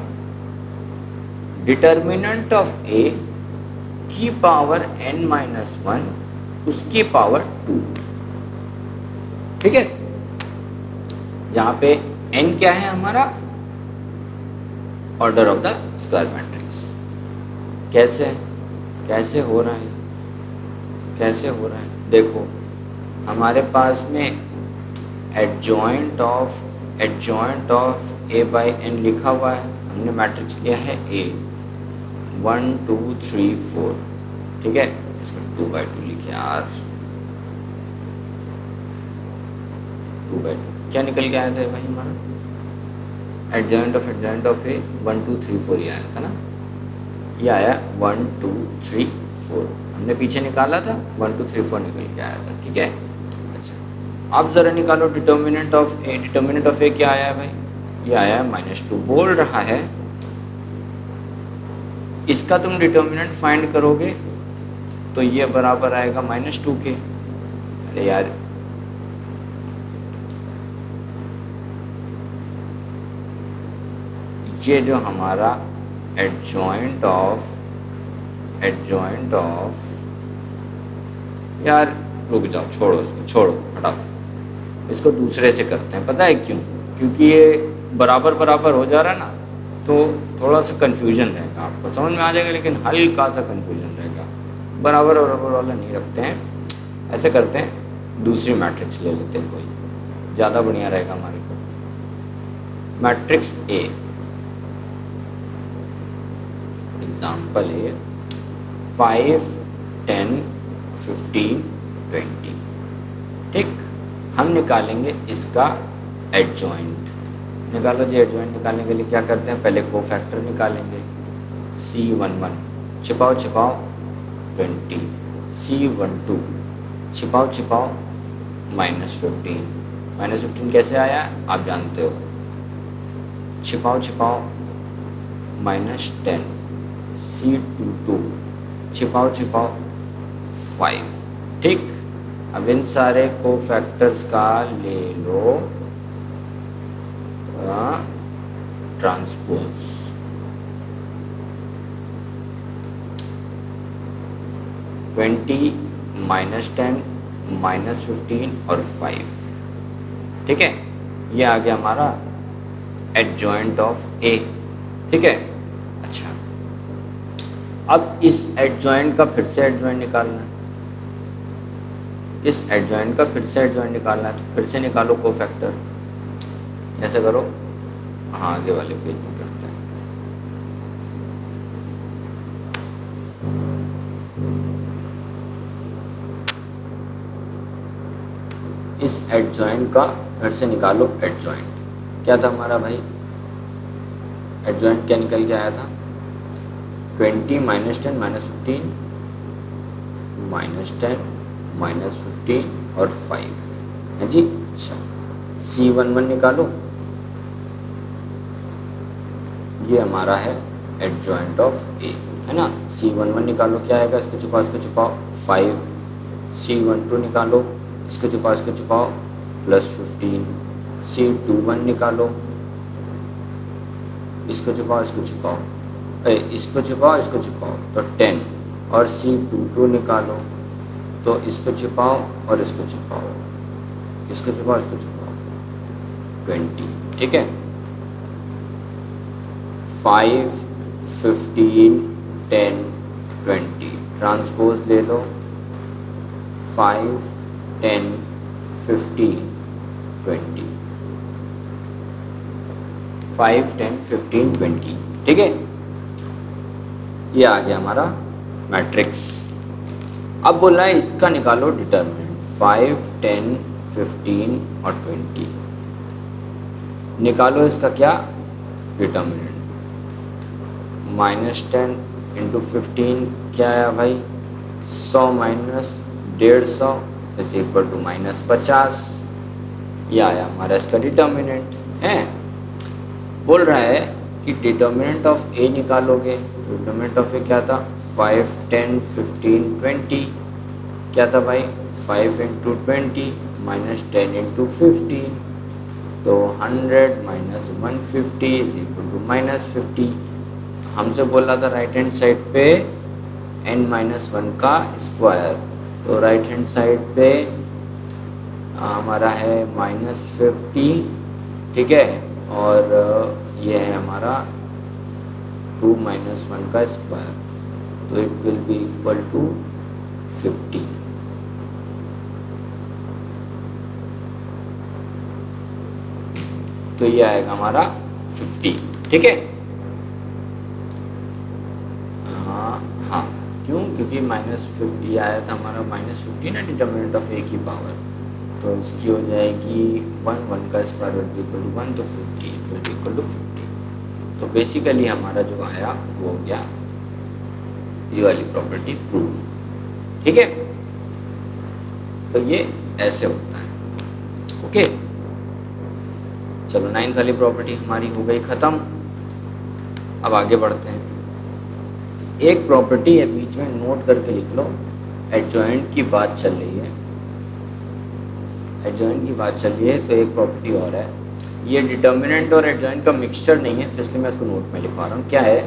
डिटर्मिनेंट ऑफ ए की पावर n-1 उसकी पावर 2। ठीक है, जहां पे n क्या है हमारा, order of the square matrix. कैसे हो रहा है, कैसे हो रहा है, देखो हमारे पास में एडजॉइंट ऑफ a/n लिखा हुआ है, हमने मैट्रिक्स लिया है a 1 2 3 4। ठीक है, इसको 2/2 लिखे यार, 2/2 क्या निकल के आया था भाई हमारा, एडजॉइंट ऑफ ए 1 2 3 4 ये आया था ना, ये आया 1 2 3 4, हमने पीछे निकाला था 1 2 3 4 निकल के आया था। ठीक है, अच्छा अब ज़रा निकालो determinant of A. Determinant of A क्या आया है भाई, ये आया है -2। बोल रहा है इसका तुम डिटर्मिनेंट फाइंड करोगे तो ये बराबर आएगा -2 के। अरे यार ये जो हमारा एडजॉइंट ऑफ यार रुक जाओ, छोड़ो इसको, छोड़ो हटाओ, इसको दूसरे से करते हैं। पता है क्यों, क्योंकि ये बराबर बराबर हो जा रहा है ना, तो थोड़ा सा कन्फ्यूजन रहेगा, आपको समझ में आ जाएगा लेकिन हल्का सा कन्फ्यूजन रहेगा। बराबर बराबर वाला नहीं रखते हैं, ऐसे करते हैं दूसरी मैट्रिक्स ले लेते हैं, कोई ज़्यादा बढ़िया रहेगा हमारे को। मैट्रिक्स ए, एग्जाम्पल ए 5 10 15 20। ठीक, हम निकालेंगे इसका एडजॉइंट। निकालो जी, एडजॉइंट निकालने के लिए क्या करते हैं, पहले कोफैक्टर निकालेंगे C11, छिपाओ 20, C12 छिपाओ -15 कैसे आया आप जानते हो, छिपाओ -10, C22 छिपाओ 5। ठीक, अब इन सारे कोफैक्टर्स का ले लो ट्रांसपोज। -10 -15 -15 और 5, ठीक है। ये आ गया हमारा एडजॉइंट ऑफ ए, ठीक है। अच्छा, अब इस एडजॉइंट का फिर से एडजॉइंट निकालना है, इस एडजॉइंट का फिर से एडजॉइंट निकालना है, तो फिर से निकालो कोफैक्टर। ऐसे करो, हाँ आगे वाले पेज में करते हैं। इस एडजॉइंट का फिर से निकालो एडजॉइंट। क्या था हमारा भाई एडजॉइंट, क्या निकल के आया था? 20 -10 -15 -10 -15 और 5 है जी। अच्छा, C11 निकालो, ये हमारा है एडजॉइंट ऑफ ए, है ना। C11 निकालो, क्या आएगा? इसको छुपाओ 5। C12 निकालो, इसको छुपाओ +15। C21 निकालो, इसको छुपाओ तो 10। और C22 निकालो, तो इसको छुपाओ और इसको छुपाओ 20, ठीक है। 5 15 10 20 ट्रांसपोज ले लो, 5 10 15 20, 5 10 15 20, ठीक है। ये आ गया हमारा मैट्रिक्स। अब बोल रहा है इसका निकालो डिटर्मिनेंट, 5 10 15 और 20 निकालो इसका क्या डिटर्मिनेंट। -10 × 15 क्या आया भाई? 100 - 150 इज इक्वल टू -50। यह आया हमारा इसका डिटर्मिनेंट है। बोल रहा है कि डिटर्मिनेंट ऑफ ए निकालोगे। डिटर्मिनेंट ऑफ ए क्या था? 5 10 15 20 क्या था भाई? 5 × 20 -10 × 15, तो 100 - 150 इज इक्वल टू -50। हमसे बोला था राइट हैंड साइड पे n-1 का स्क्वायर, तो राइट हैंड साइड पे हमारा है -50, ठीक है। और ये है हमारा 2 - 1 का स्क्वायर, तो it will be equal to 50। तो ये आएगा हमारा 50, ठीक है। हाँ, क्यों? क्योंकि -50 आया था हमारा, -50 ना डिटर्मिनेंट ऑफ ए की पावर, तो इसकी हो जाएगी 1 का square will be equal to 1, तो 50 विल बी इक्वल टू 50। तो बेसिकली हमारा जो आया वो हो गया ये वाली प्रॉपर्टी प्रूव, ठीक है। तो ये ऐसे होता है, ओके। चलो 9th वाली प्रॉपर्टी हमारी हो गई ख़त्म। अब आगे बढ़ते हैं। एक प्रॉपर्टी है, बीच में नोट करके लिख लो, एडजॉइंट की बात चल रही है, एडजॉइंट की बात चल रही है, तो एक प्रॉपर्टी और है। ये डिटर्मिनेंट और एडजॉइंट का मिक्सचर नहीं है, तो इसलिए मैं इसको नोट में लिखवा रहा हूँ। क्या है?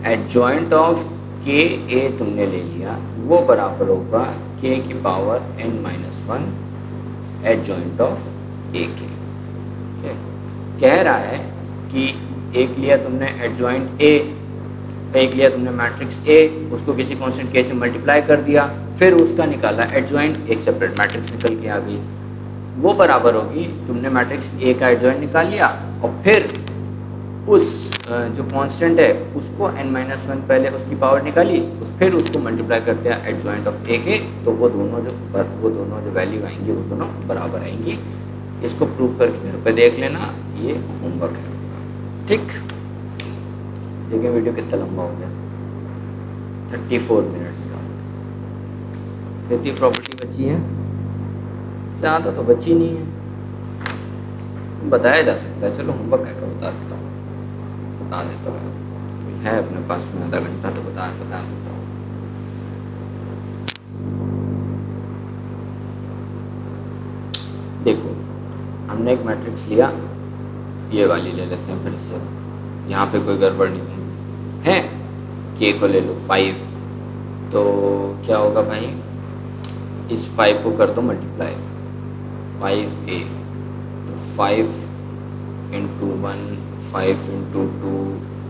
एडजॉइंट ऑफ के ए तुमने ले लिया, वो बराबर होगा के की पावर n-1 एडजॉइंट ऑफ ए के। कह रहा है कि एक लिया तुमने एडजॉइंट ए, एक लिया तुमने मैट्रिक्स ए, उसको किसी कांस्टेंट के से मल्टीप्लाई कर दिया, फिर उसका निकाला एडजॉइंट, एक सेपरेट मैट्रिक्स निकल के आ गई। वो बराबर होगी, तुमने मैट्रिक्स ए का एडजॉइंट निकाल लिया और फिर उस जो कांस्टेंट है उसको n-1 पहले उसकी पावर निकाली, फिर उसको मल्टीप्लाई कर दिया एडजॉइंट ऑफ ए के, तो वो दोनों जो वैल्यू आएंगी वो दोनों बराबर आएंगी। इसको प्रूव करके घर पे देख लेना, ये होमवर्क है, ठीक। देखिए वीडियो कितना लंबा हो गया, 34 मिनट्स का। कितनी प्रॉपर्टी बची है? ज़्यादा तो बची नहीं है, बताया जा सकता है। चलो होमवर्क है, बता देता हूँ, है अपने पास में आधा घंटा, तो बता देता हूँ। देखो, हमने एक मैट्रिक्स लिया, ये वाली ले लेते हैं फिर से, यहाँ पे कोई गड़बड़ नहीं है। के को ले लो 5, तो क्या होगा भाई? इस 5 को कर दो मल्टीप्लाई, 5a, तो 5 इंटू 1, 5 इंटू 2,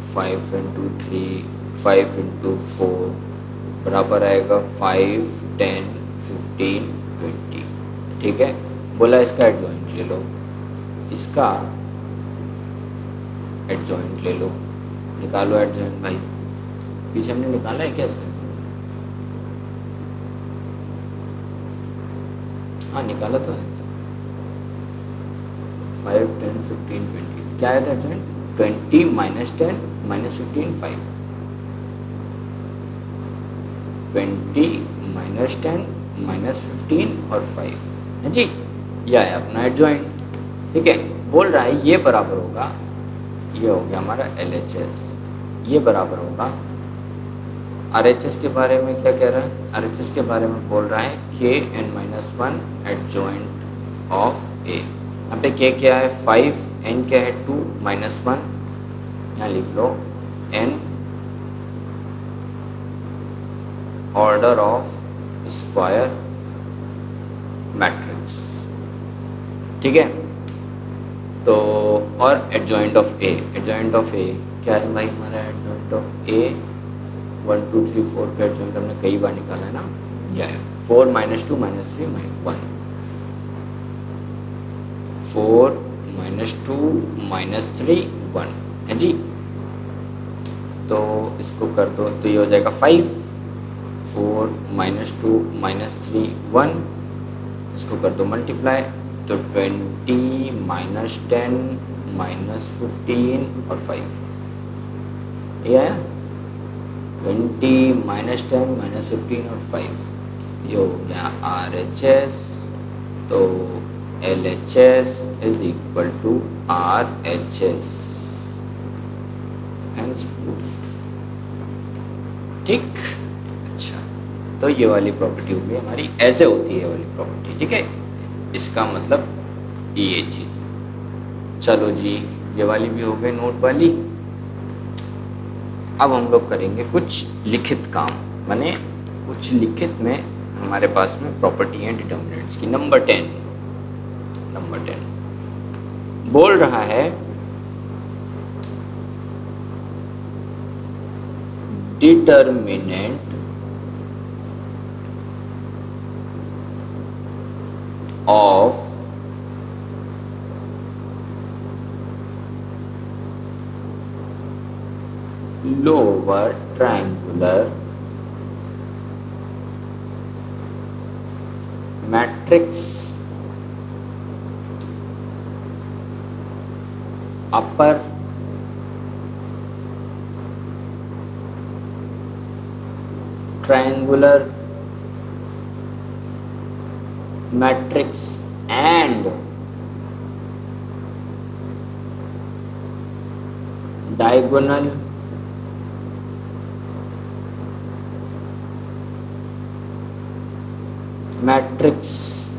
5 इंटू 3, 5 इंटू 4 बराबर आएगा 5, 10, 15, 20। ठीक है, बोला इसका एडजॉइंट ले लो, इसका एडजॉइंट ले लो, निकालो एडजॉइंट भाई। पीछे हमने निकाला है क्या इसका? हाँ निकाला तो है। 5, 10, 15, 20 क्या आया था adjoint? 20 minus 10 minus 15, 5। 20 minus 10 minus 15 और 5 है जी, यह है अपना एडजॉइंट। ठीक है, बोल रहा है ये बराबर होगा, ये हो गया हमारा LHS, ये बराबर होगा RHS के बारे में क्या कह रहा है? RHS के बारे में बोल रहा है Kn-1 एडजॉइंट ऑफ A। यहाँ पे K क्या है? 5, N क्या है? 2 माइनस 1, यहाँ लिख लो N order of square matrix. ठीक है, तो और adjoint of A, adjoint of A क्या है भाई हमारा? एडजॉइंट ऑफ A 1, 2, 3, 4 का एडजॉइंट हमने कई बार निकाला है ना, यह है 4 माइनस 2 माइनस 3 1, 4 माइनस 2 माइनस 3 1 है जी। तो इसको कर दो तो ये हो जाएगा 5, 4 माइनस 2 माइनस 3 1, इसको कर दो मल्टीप्लाई, तो 20 माइनस 10 माइनस 15 और 5, ये आया 20 माइनस 10 माइनस 15 और 5, ये हो गया RHS। तो LHS इज इक्वल टू RHS, हैंस प्रूव्ड। ठीक, अच्छा, तो ये वाली प्रॉपर्टी होगी हमारी, ऐसे होती है ये वाली प्रॉपर्टी। ठीक है, इसका मतलब ये चीज़। चलो जी, ये वाली भी हो गई नोट वाली। अब हम लोग करेंगे कुछ लिखित काम, माने कुछ लिखित में हमारे पास में प्रॉपर्टी है डिटर्मिनेंट्स की। नंबर 10 बोल रहा है determinant of lower triangular matrix upper triangular matrix and diagonal matrix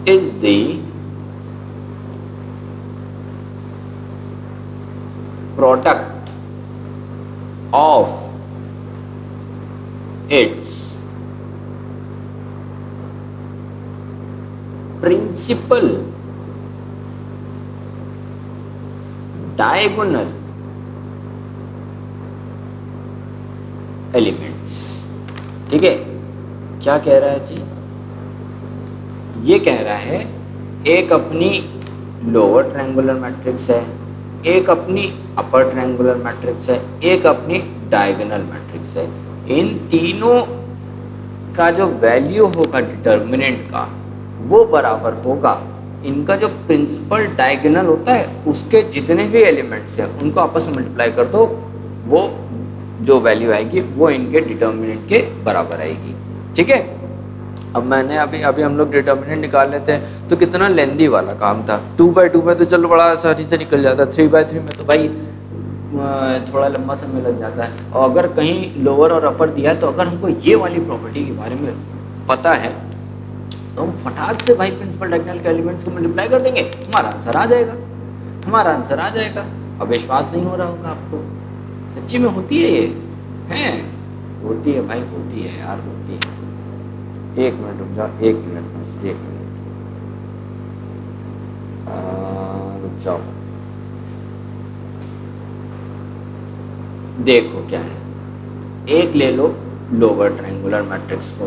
is the product of its principal diagonal elements। ठीक है, क्या कह रहा है जी? ये कह रहा है एक अपनी लोअर ट्रायंगुलर मैट्रिक्स है, एक अपनी अपर ट्रायंगुलर मैट्रिक्स है, एक अपनी डायगोनल मैट्रिक्स है। इन तीनों का जो वैल्यू होगा डिटर्मिनेंट का वो बराबर होगा इनका जो प्रिंसिपल डायगोनल होता है उसके जितने भी एलिमेंट्स हैं उनको आपस में मल्टीप्लाई कर दो, वो जो वैल्यू आएगी वो इनके डिटर्मिनेंट के बराबर आएगी। ठीक है, अब मैंने अभी हम लोग डिटर्मिनेंट निकाल लेते हैं तो कितना लेंदी वाला काम था। 2/2 में तो चलो बड़ा आसानी से निकल जाता है, 3/3 में तो भाई थोड़ा लंबा समय लग जाता है। और अगर कहीं लोअर और अपर दिया है तो अगर हमको ये वाली प्रॉपर्टी के बारे में पता है तो हम फटाक से भाई प्रिंसिपल डायगोनल के एलिमेंट्स को मल्टीप्लाई कर देंगे, हमारा आंसर आ जाएगा। अब विश्वास नहीं हो रहा होगा आपको, सच्ची में होती है ये है। होती है भाई, होती है यार, होती है। 1 मिनट रुक जाओ, 1 मिनट बस, 1 मिनट रुक जाओ। देखो क्या है, एक ले लो लोअर ट्रायंगुलर मैट्रिक्स को।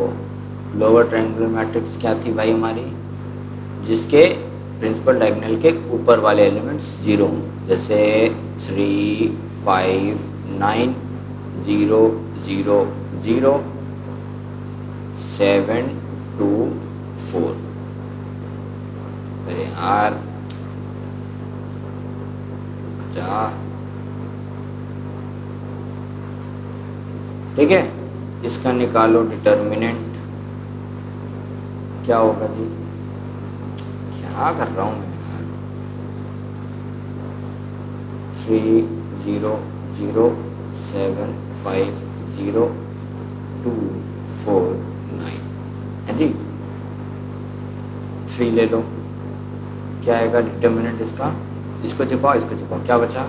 लोअर ट्रायंगुलर मैट्रिक्स क्या थी भाई हमारी, जिसके प्रिंसिपल डायगोनल के ऊपर वाले एलिमेंट्स 0 हों, जैसे 3, 5, 9, 0, 0, 0, 7, 2, 4। अरे यार जा, ठीक है। इसका निकालो डिटर्मिनेंट, क्या होगा जी, क्या कर रहा हूँ मैं यार। 3, 0, 0, 7, 5, 0, 2, 4, 9 है जी। 3 ले लो, क्या आएगा डिटर्मिनेंट इसका, इसको छुपाओ, इसको छुपाओ, क्या बचा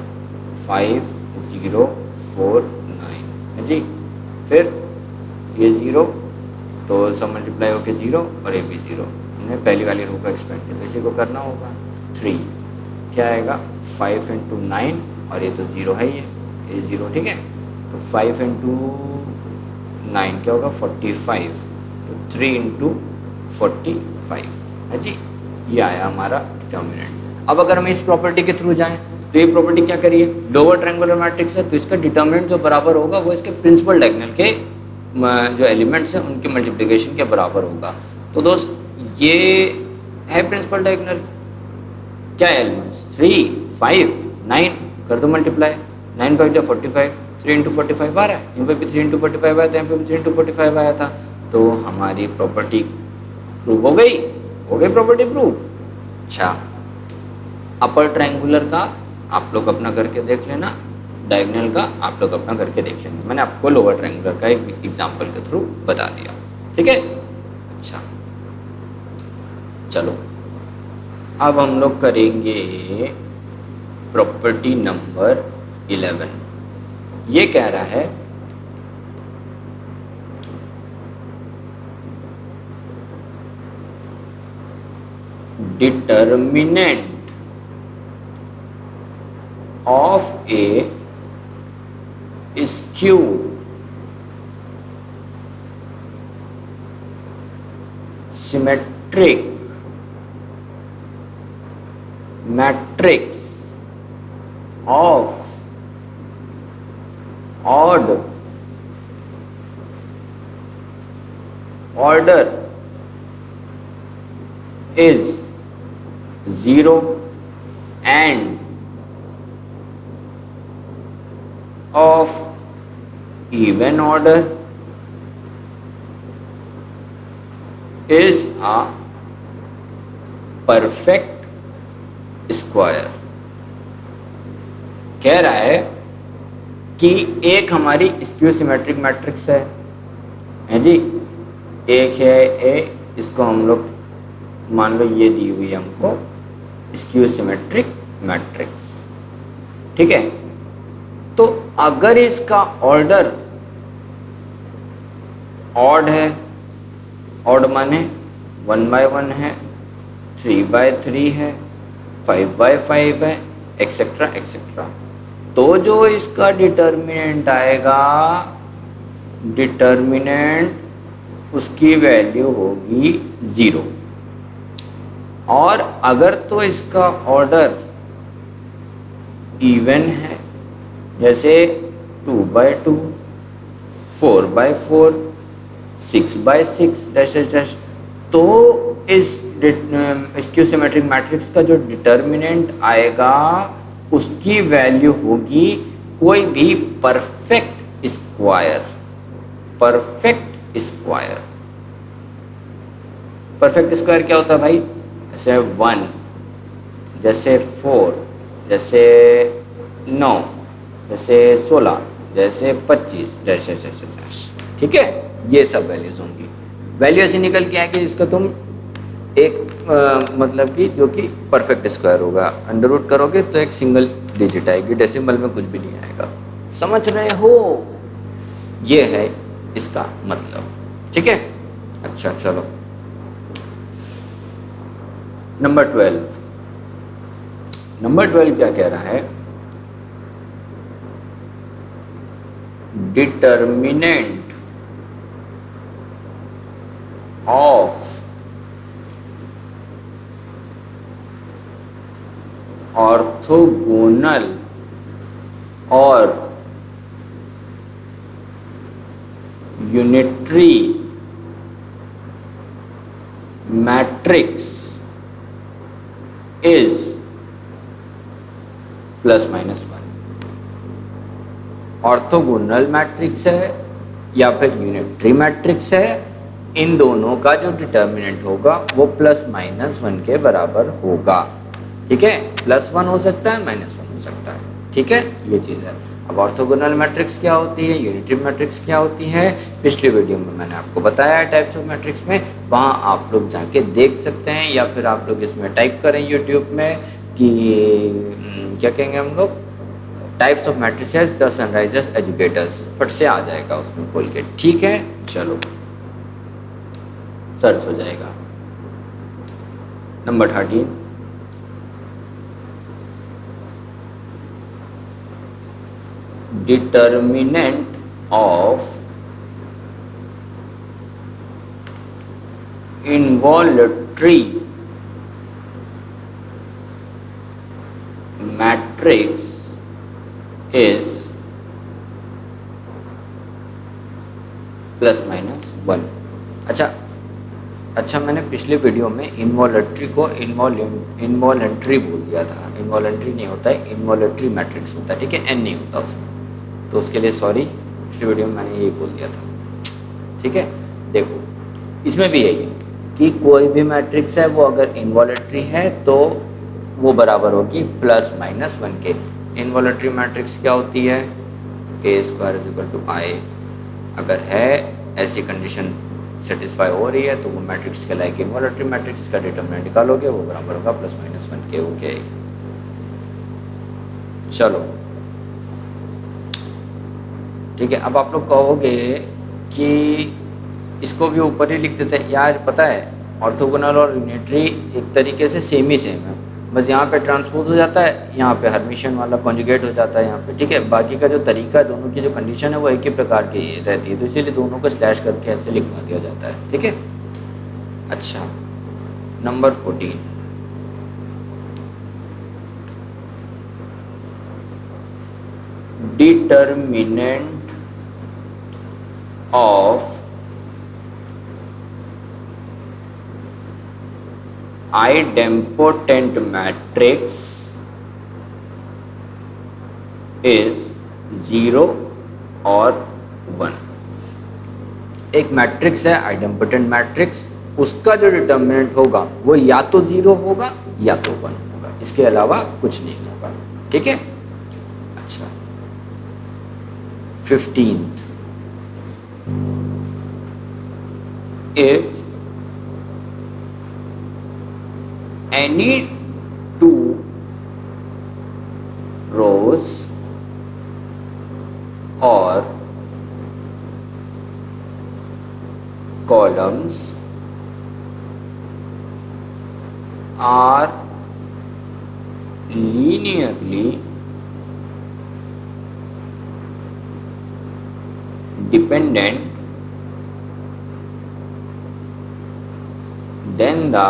5, 0, 4, 9 है जी। फिर ये 0 तो सब मल्टीप्लाई होकर 0 और ये भी 0, हमने पहली वाली रो का एक्सपेंड किया, तो इसी को करना होगा। 3 क्या आएगा 5 × 9 और ये तो 0 है, ये 0, ठीक है। तो 5 × 9 क्या होगा 45, तो 3 × 45 है जी। ये आया हमारा डिटर्मिनेंट। अब अगर हम इस प्रॉपर्टी के थ्रू जाएं तो ये प्रॉपर्टी क्या करिए, लोअर ट्रायंगुलर मैट्रिक्स है तो इसका डिटर्मिनेंट जो बराबर होगा वो इसके प्रिंसिपल डायगोनल के जो एलिमेंट्स हैं उनके मल्टीप्लिकेशन के बराबर होगा। तो दोस्त ये है प्रिंसिपल डायगोनल, क्या है एलिमेंट्स 3, 5, 9, कर दो मल्टीप्लाई, 9 5 जो 45, 3 × 45 आ रहा है, यहाँ पे भी 3 × 45 आया था, यहाँ पे भी 3 × 45 आया था। तो हमारी प्रॉपर्टी प्रूव हो गई, प्रॉपर्टी प्रूव। अच्छा, अपर ट्रायंगुलर का आप लोग अपना करके देख लेना, डायगोनल का आप लोग अपना करके देख लेना। मैंने आपको लोअर ट्रायंगुलर का एक एग्जांपल के थ्रू बता दिया, ठीक है। अच्छा चलो, अब हम लोग करेंगे प्रॉपर्टी नंबर 11। ये कह रहा है determinant of a skew symmetric matrix of odd order is 0 and of even order is a perfect square। कह रहा है कि एक हमारी स्क्यू सिमेट्रिक मैट्रिक्स है जी, एक है ए, इसको हम लोग मान लो ये दी हुई है हमको स्क्यू सिमेट्रिक मैट्रिक्स, ठीक है। तो अगर इसका ऑर्डर ऑड है, ऑड माने 1/1 है, 3/3 है, 5/5 है, एक्सेट्रा एक्सेट्रा, तो जो इसका डिटर्मिनेंट आएगा, डिटर्मिनेंट उसकी वैल्यू होगी 0। और अगर तो इसका ऑर्डर इवन है, जैसे 2/2, 4/4, 6/6 डैश, तो इस स्क्यू सिमेट्रिक मैट्रिक्स का जो डिटर्मिनेंट आएगा उसकी वैल्यू होगी कोई भी perfect square. Perfect square, perfect square क्या होता है भाई, जैसे 1, जैसे 4, जैसे 9, जैसे 16, जैसे 25, जैसे जैसे जैसे, ठीक है। ये सब वैल्यूज होंगी। वैल्यू ऐसी निकल के आएगी जिसका तुम एक मतलब कि जो कि परफेक्ट स्क्वायर होगा, अंडर रूट करोगे तो एक सिंगल डिजिट आएगी, डेसिमल में कुछ भी नहीं आएगा। समझ रहे हो, ये है इसका मतलब, ठीक है। अच्छा चलो, नंबर 12 क्या कह रहा है, डिटर्मिनेंट ऑफ ऑर्थोगोनल और unitary matrix is +-1। Orthogonal matrix है या फिर यूनिटरी मैट्रिक्स है, इन दोनों का जो डिटर्मिनेंट होगा वो +-1 के बराबर होगा, ठीक है। +1 हो सकता है, -1 हो सकता है, ठीक है, ये चीज़ है। अब ऑर्थोगोनल मैट्रिक्स क्या होती है, यूनिटरी मैट्रिक्स क्या होती है, पिछले वीडियो में मैंने आपको बताया है टाइप्स ऑफ मैट्रिक्स में, वहाँ आप लोग जाके देख सकते हैं, या फिर आप लोग इसमें टाइप करें यूट्यूब में कि क्या कहेंगे हम लोग, types of matrices the Sunrisers educators, फट से आ जाएगा उसमें खोल के, ठीक है। चलो सर्च हो जाएगा। Number 13, determinant of involutory matrix is +-1। अच्छा मैंने पिछले वीडियो में इनवॉल्यूटरी को इनवॉलंटरी बोल दिया था। इनवॉलंटरी नहीं होता है, इनवॉल्यूटरी मैट्रिक्स होता है, ठीक है, एन नहीं होता उसमें, तो उसके लिए सॉरी, पिछले वीडियो में मैंने यही बोल दिया था, ठीक है। देखो इसमें भी यही है कि कोई भी मैट्रिक्स है वो अगर इनवॉल्यूटरी है तो वो बराबर होगी +-1 के। इनवॉल्यूटरी मैट्रिक्स क्या होती है, A² = I, अगर है ऐसी कंडीशन सेटिस्फाई हो रही है तो वो मैट्रिक्स कहलाएगी इनवॉल्यूटरी मैट्रिक्स, का डिटर्मिनेंट निकालोगे वो बराबर होगा +-1 के। ओके चलो ठीक है। अब आप लोग कहोगे कि इसको भी ऊपर ही लिख देते हैं, यार पता है ऑर्थोगोनल और यूनिटरी एक तरीके से सेम ही सेम है, बस यहाँ पे ट्रांसपोज हो जाता है, यहाँ पे हर्मिशन वाला कॉन्जुगेट हो जाता है यहाँ पे, ठीक है। बाकी का जो तरीका है, दोनों की जो कंडीशन है वो एक ही प्रकार की रहती है, तो इसीलिए दोनों को स्लैश करके ऐसे लिखवा दिया जाता है, ठीक है। अच्छा number 14, determinant of idempotent matrix is 0 और 1। एक मैट्रिक्स है आइडेम्पोटेंट मैट्रिक्स, उसका जो डिटर्मिनेंट होगा वो या तो 0 होगा या तो 1 होगा, इसके अलावा कुछ नहीं होगा, ठीक है। अच्छा 15th, if any two rows or columns are linearly dependent, then the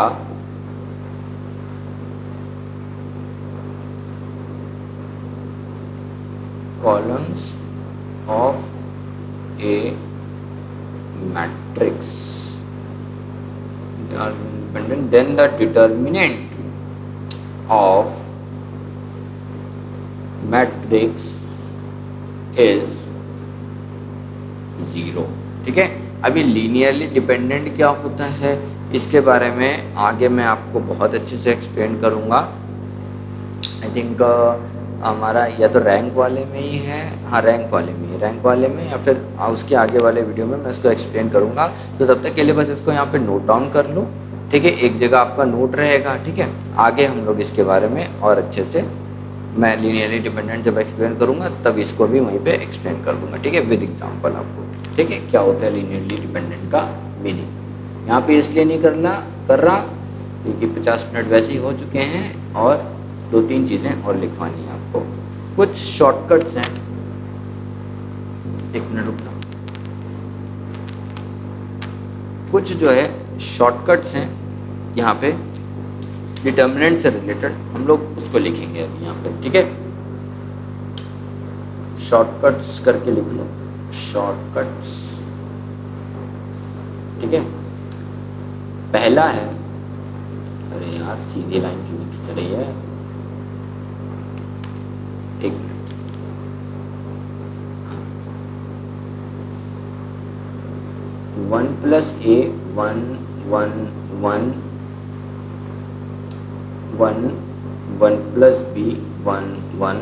columns of a matrix are independent, then the determinant of matrix is 0, ठीक है। अभी लीनियरली डिपेंडेंट क्या होता है इसके बारे में आगे मैं आपको बहुत अच्छे से एक्सप्लेन करूँगा। आई थिंक हमारा या तो रैंक वाले में ही है, हाँ रैंक वाले में या फिर उसके आगे वाले वीडियो में मैं इसको एक्सप्लेन करूँगा। तो तब तक के लिए बस इसको यहाँ पे नोट डाउन कर लो, ठीक है, एक जगह आपका नोट रहेगा, ठीक है। आगे हम लोग इसके बारे में और अच्छे से मैं लीनियरली डिपेंडेंट जब एक्सप्लेन करूँगा तब इसको भी वहीं पे एक्सप्लेन कर दूँगा, ठीक है, विद एग्जांपल आपको। ठीक है, क्या होता है लीनियरली डिपेंडेंट का मीनिंग। यहाँ पे इसलिए नहीं कर रहा क्योंकि 50 मिनट वैसे ही हो चुके हैं और 2-3 चीज़ें और लिखवानी है आपको। कुछ शॉर्टकट्स हैं, 1 मिनट रुकना। कुछ जो है शॉर्टकट्स हैं यहाँ पे डिटर्मिनेंट से रिलेटेड, हम लोग उसको लिखेंगे अभी यहाँ पे, ठीक है। शॉर्टकट्स करके लिख लो, शॉर्टकट्स, ठीक है। पहला है, अरे यार सीधी लाइन क्यों नहीं खींच रही है, 1 minute. 1 + a 1 1 1 1 1 + b 1 1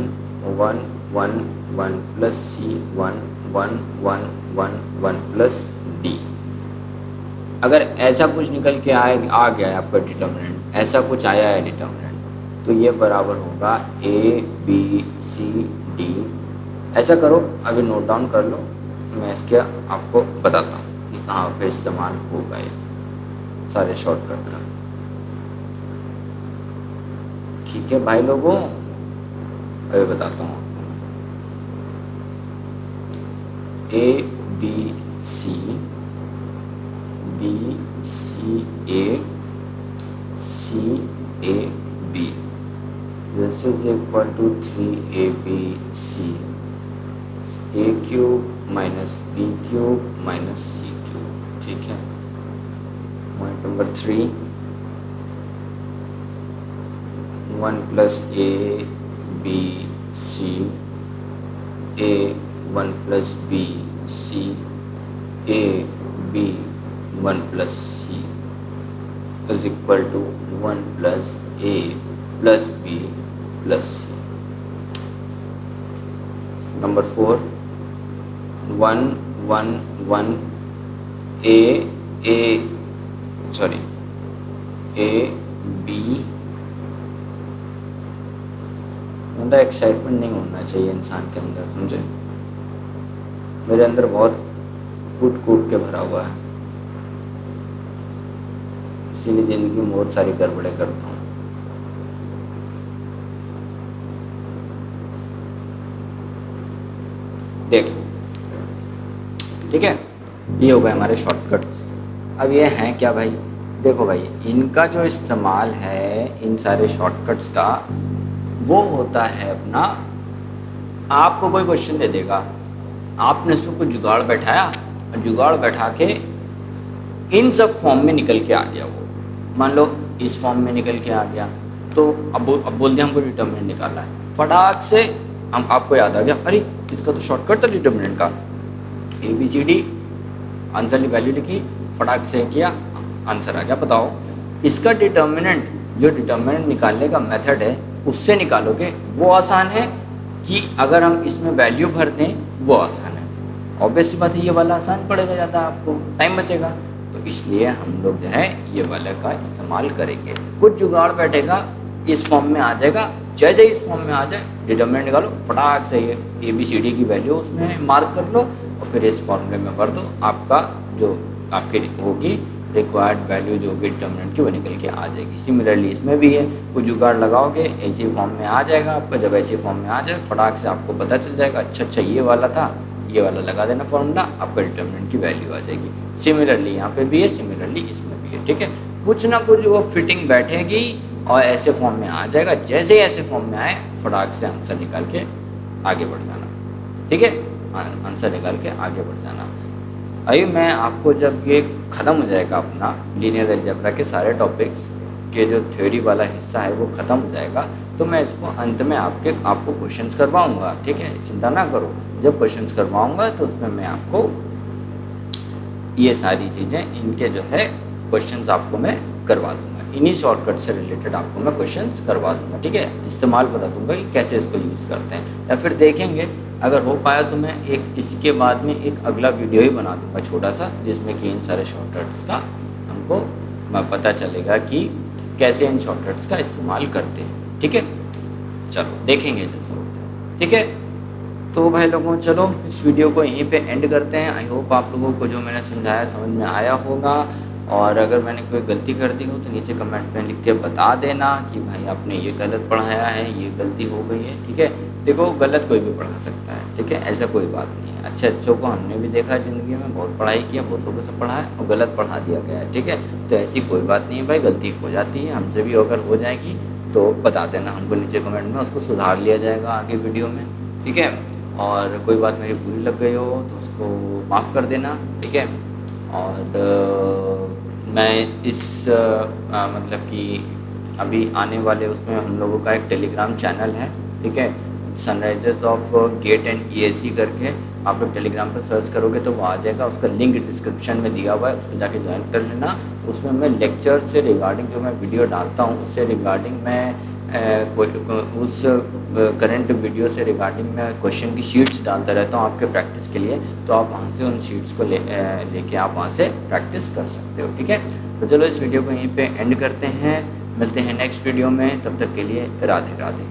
1 1 1 + c 1 1 1 1 1 + d। अगर ऐसा कुछ निकल के आ गया है आपका डिटर्मिनेंट, ऐसा कुछ आया है डिटर्मिनेंट, तो ये बराबर होगा a b c d। ऐसा करो, अभी नोट डाउन कर लो, मैं इसके आपको बताता हूँ कि कहाँ पे इस्तेमाल होगा ये सारे शॉर्टकट का। ठीक है भाई लोगों, अभी बताता हूँ आपको। a b c b c a c a b, this is equal to 3ab c, a cube minus b cube minus c cube, ठीक है। Point number 3, 1 + a b c a 1 + b c a b 1 + c is equal to 1 + a + b + c। Number 4, 1 1 1 a b, मतलब excitement नहीं होना चाहिए इंसान के अंदर, समझे। मेरे अंदर बहुत कूट के भरा हुआ है, इसीलिए ज़िंदगी में बहुत सारी गड़बड़े करता हूँ। देख, ठीक है, ये हो गए हमारे शॉर्टकट्स। अब ये हैं क्या भाई, देखो भाई, इनका जो इस्तेमाल है इन सारे शॉर्टकट्स का, वो होता है अपना, आपको कोई क्वेश्चन दे देगा, आपने उसमें कुछ जुगाड़ बैठाया और जुगाड़ बैठा के इन सब फॉर्म में निकल के आ गया। वो मान लो इस फॉर्म में निकल के आ गया, तो अब बोल दिया हमको डिटर्मिनेंट निकालना है, फटाक से हम आपको याद आ गया, अरे इसका तो शॉर्टकट था डिटर्मिनेंट का, ABCD, आंसर की वैल्यू लिखी, फटाक से किया, आंसर आ गया। बताओ इसका डिटर्मिनेंट, जो डिटर्मिनेंट निकालने का मेथड है उससे निकालोगे वो आसान है कि अगर हम इसमें वैल्यू भर दें वो आसान है। ऑब्वियस सी बात है, ये वाला आसान पड़ेगा ज़्यादा, आपको टाइम बचेगा, तो इसलिए हम लोग जो है ये वाले का इस्तेमाल करेंगे। कुछ जुगाड़ बैठेगा, इस फॉर्म में आ जाएगा, जैसे इस फॉर्म में आ जाए डिटर्मिनेंट निकालो, फटाक से ये ABCD की वैल्यू उसमें मार्क कर लो और फिर इस फॉर्मूले में भर दो, आपका जो आपकी होगी रिक्वायर्ड वैल्यू जो होगी डिटर्मिनेंट की वो निकल के आ जाएगी। सिमिलरली इसमें भी है, कुछ जुगाड़ लगाओगे ऐसे फॉर्म में आ जाएगा आपका, जब ऐसे फॉर्म में आ जाए फटाक से आपको पता चल जाएगा, अच्छा ये वाला था, ये वाला लगा देना फॉर्मूला, आपका डिटर्मिनेंट की वैल्यू आ जाएगी। सिमिलरली यहाँ पे भी है, सिमिलरली इसमें भी है, ठीक है। कुछ ना कुछ वो फिटिंग बैठेगी और ऐसे फॉर्म में आ जाएगा, जैसे ही ऐसे फॉर्म में आए फटाक से आंसर निकाल के आगे बढ़ जाना, ठीक है, आंसर निकाल के आगे बढ़ जाना। अभी मैं आपको जब ये ख़त्म हो जाएगा अपना लीनियर अलजेब्रा के सारे टॉपिक्स के जो थ्योरी वाला हिस्सा है वो ख़त्म हो जाएगा, तो मैं इसको अंत में आपको क्वेश्चंस करवाऊंगा, ठीक है, चिंता ना करो। जब क्वेश्चंस करवाऊंगा तो उसमें मैं आपको ये सारी चीज़ें, इनके जो है क्वेश्चंस आपको मैं करवा दूंगा, इन्हीं शॉर्टकट से रिलेटेड आपको मैं क्वेश्चंस करवा दूंगा, ठीक है। इस्तेमाल बता दूंगा कि कैसे इसको यूज़ करते हैं, या फिर देखेंगे अगर हो पाया तो मैं एक इसके बाद में एक अगला वीडियो ही बना दूंगा छोटा सा, जिसमें कि इन सारे शॉर्टकट्स का हमको पता चलेगा कि कैसे इन शॉर्टकट्स का इस्तेमाल करते हैं, ठीक है। चलो देखेंगे जैसा होता है, ठीक है। तो भाई लोगों चलो इस वीडियो को यहीं पे एंड करते हैं। आई होप आप लोगों को जो मैंने समझाया समझ में आया होगा, और अगर मैंने कोई गलती कर दी हो तो नीचे कमेंट में लिख के बता देना कि भाई आपने ये गलत पढ़ाया है, ये गलती हो गई है, ठीक है। देखो गलत कोई भी पढ़ा सकता है, ठीक है, ऐसा कोई बात नहीं है। अच्छे अच्छों को हमने भी देखा है ज़िंदगी में, बहुत पढ़ाई किया, बहुत लोगों से पढ़ा है और गलत पढ़ा दिया गया है, ठीक है। तो ऐसी कोई बात नहीं है भाई, गलती हो जाती है, हमसे भी अगर हो जाएगी तो बता देना हमको नीचे कमेंट में, उसको सुधार लिया जाएगा आगे वीडियो में, ठीक है। और कोई बात मेरी बुरी लग गई हो तो उसको माफ़ कर देना, ठीक है। और मैं इस मतलब कि अभी आने वाले उसमें हम लोगों का एक टेलीग्राम चैनल है, ठीक है, Sunrisers of GATE and EAC करके। आप लोग टेलीग्राम पर सर्च करोगे तो वो आ जाएगा, उसका लिंक डिस्क्रिप्शन में दिया हुआ है, उसको जाके ज्वाइन कर लेना। उसमें मैं लेक्चर से रिगार्डिंग जो मैं वीडियो डालता हूँ उससे रिगार्डिंग मैं उस करंट वीडियो से रिगार्डिंग मैं क्वेश्चन की शीट्स डालता रहता हूँ आपके प्रैक्टिस के लिए। तो आप वहाँ से उन शीट्स को लेके आप वहाँ से प्रैक्टिस कर सकते हो, ठीक है। तो चलो इस वीडियो को यहीं पे एंड करते हैं, मिलते हैं नेक्स्ट वीडियो में, तब तक के लिए राधे राधे।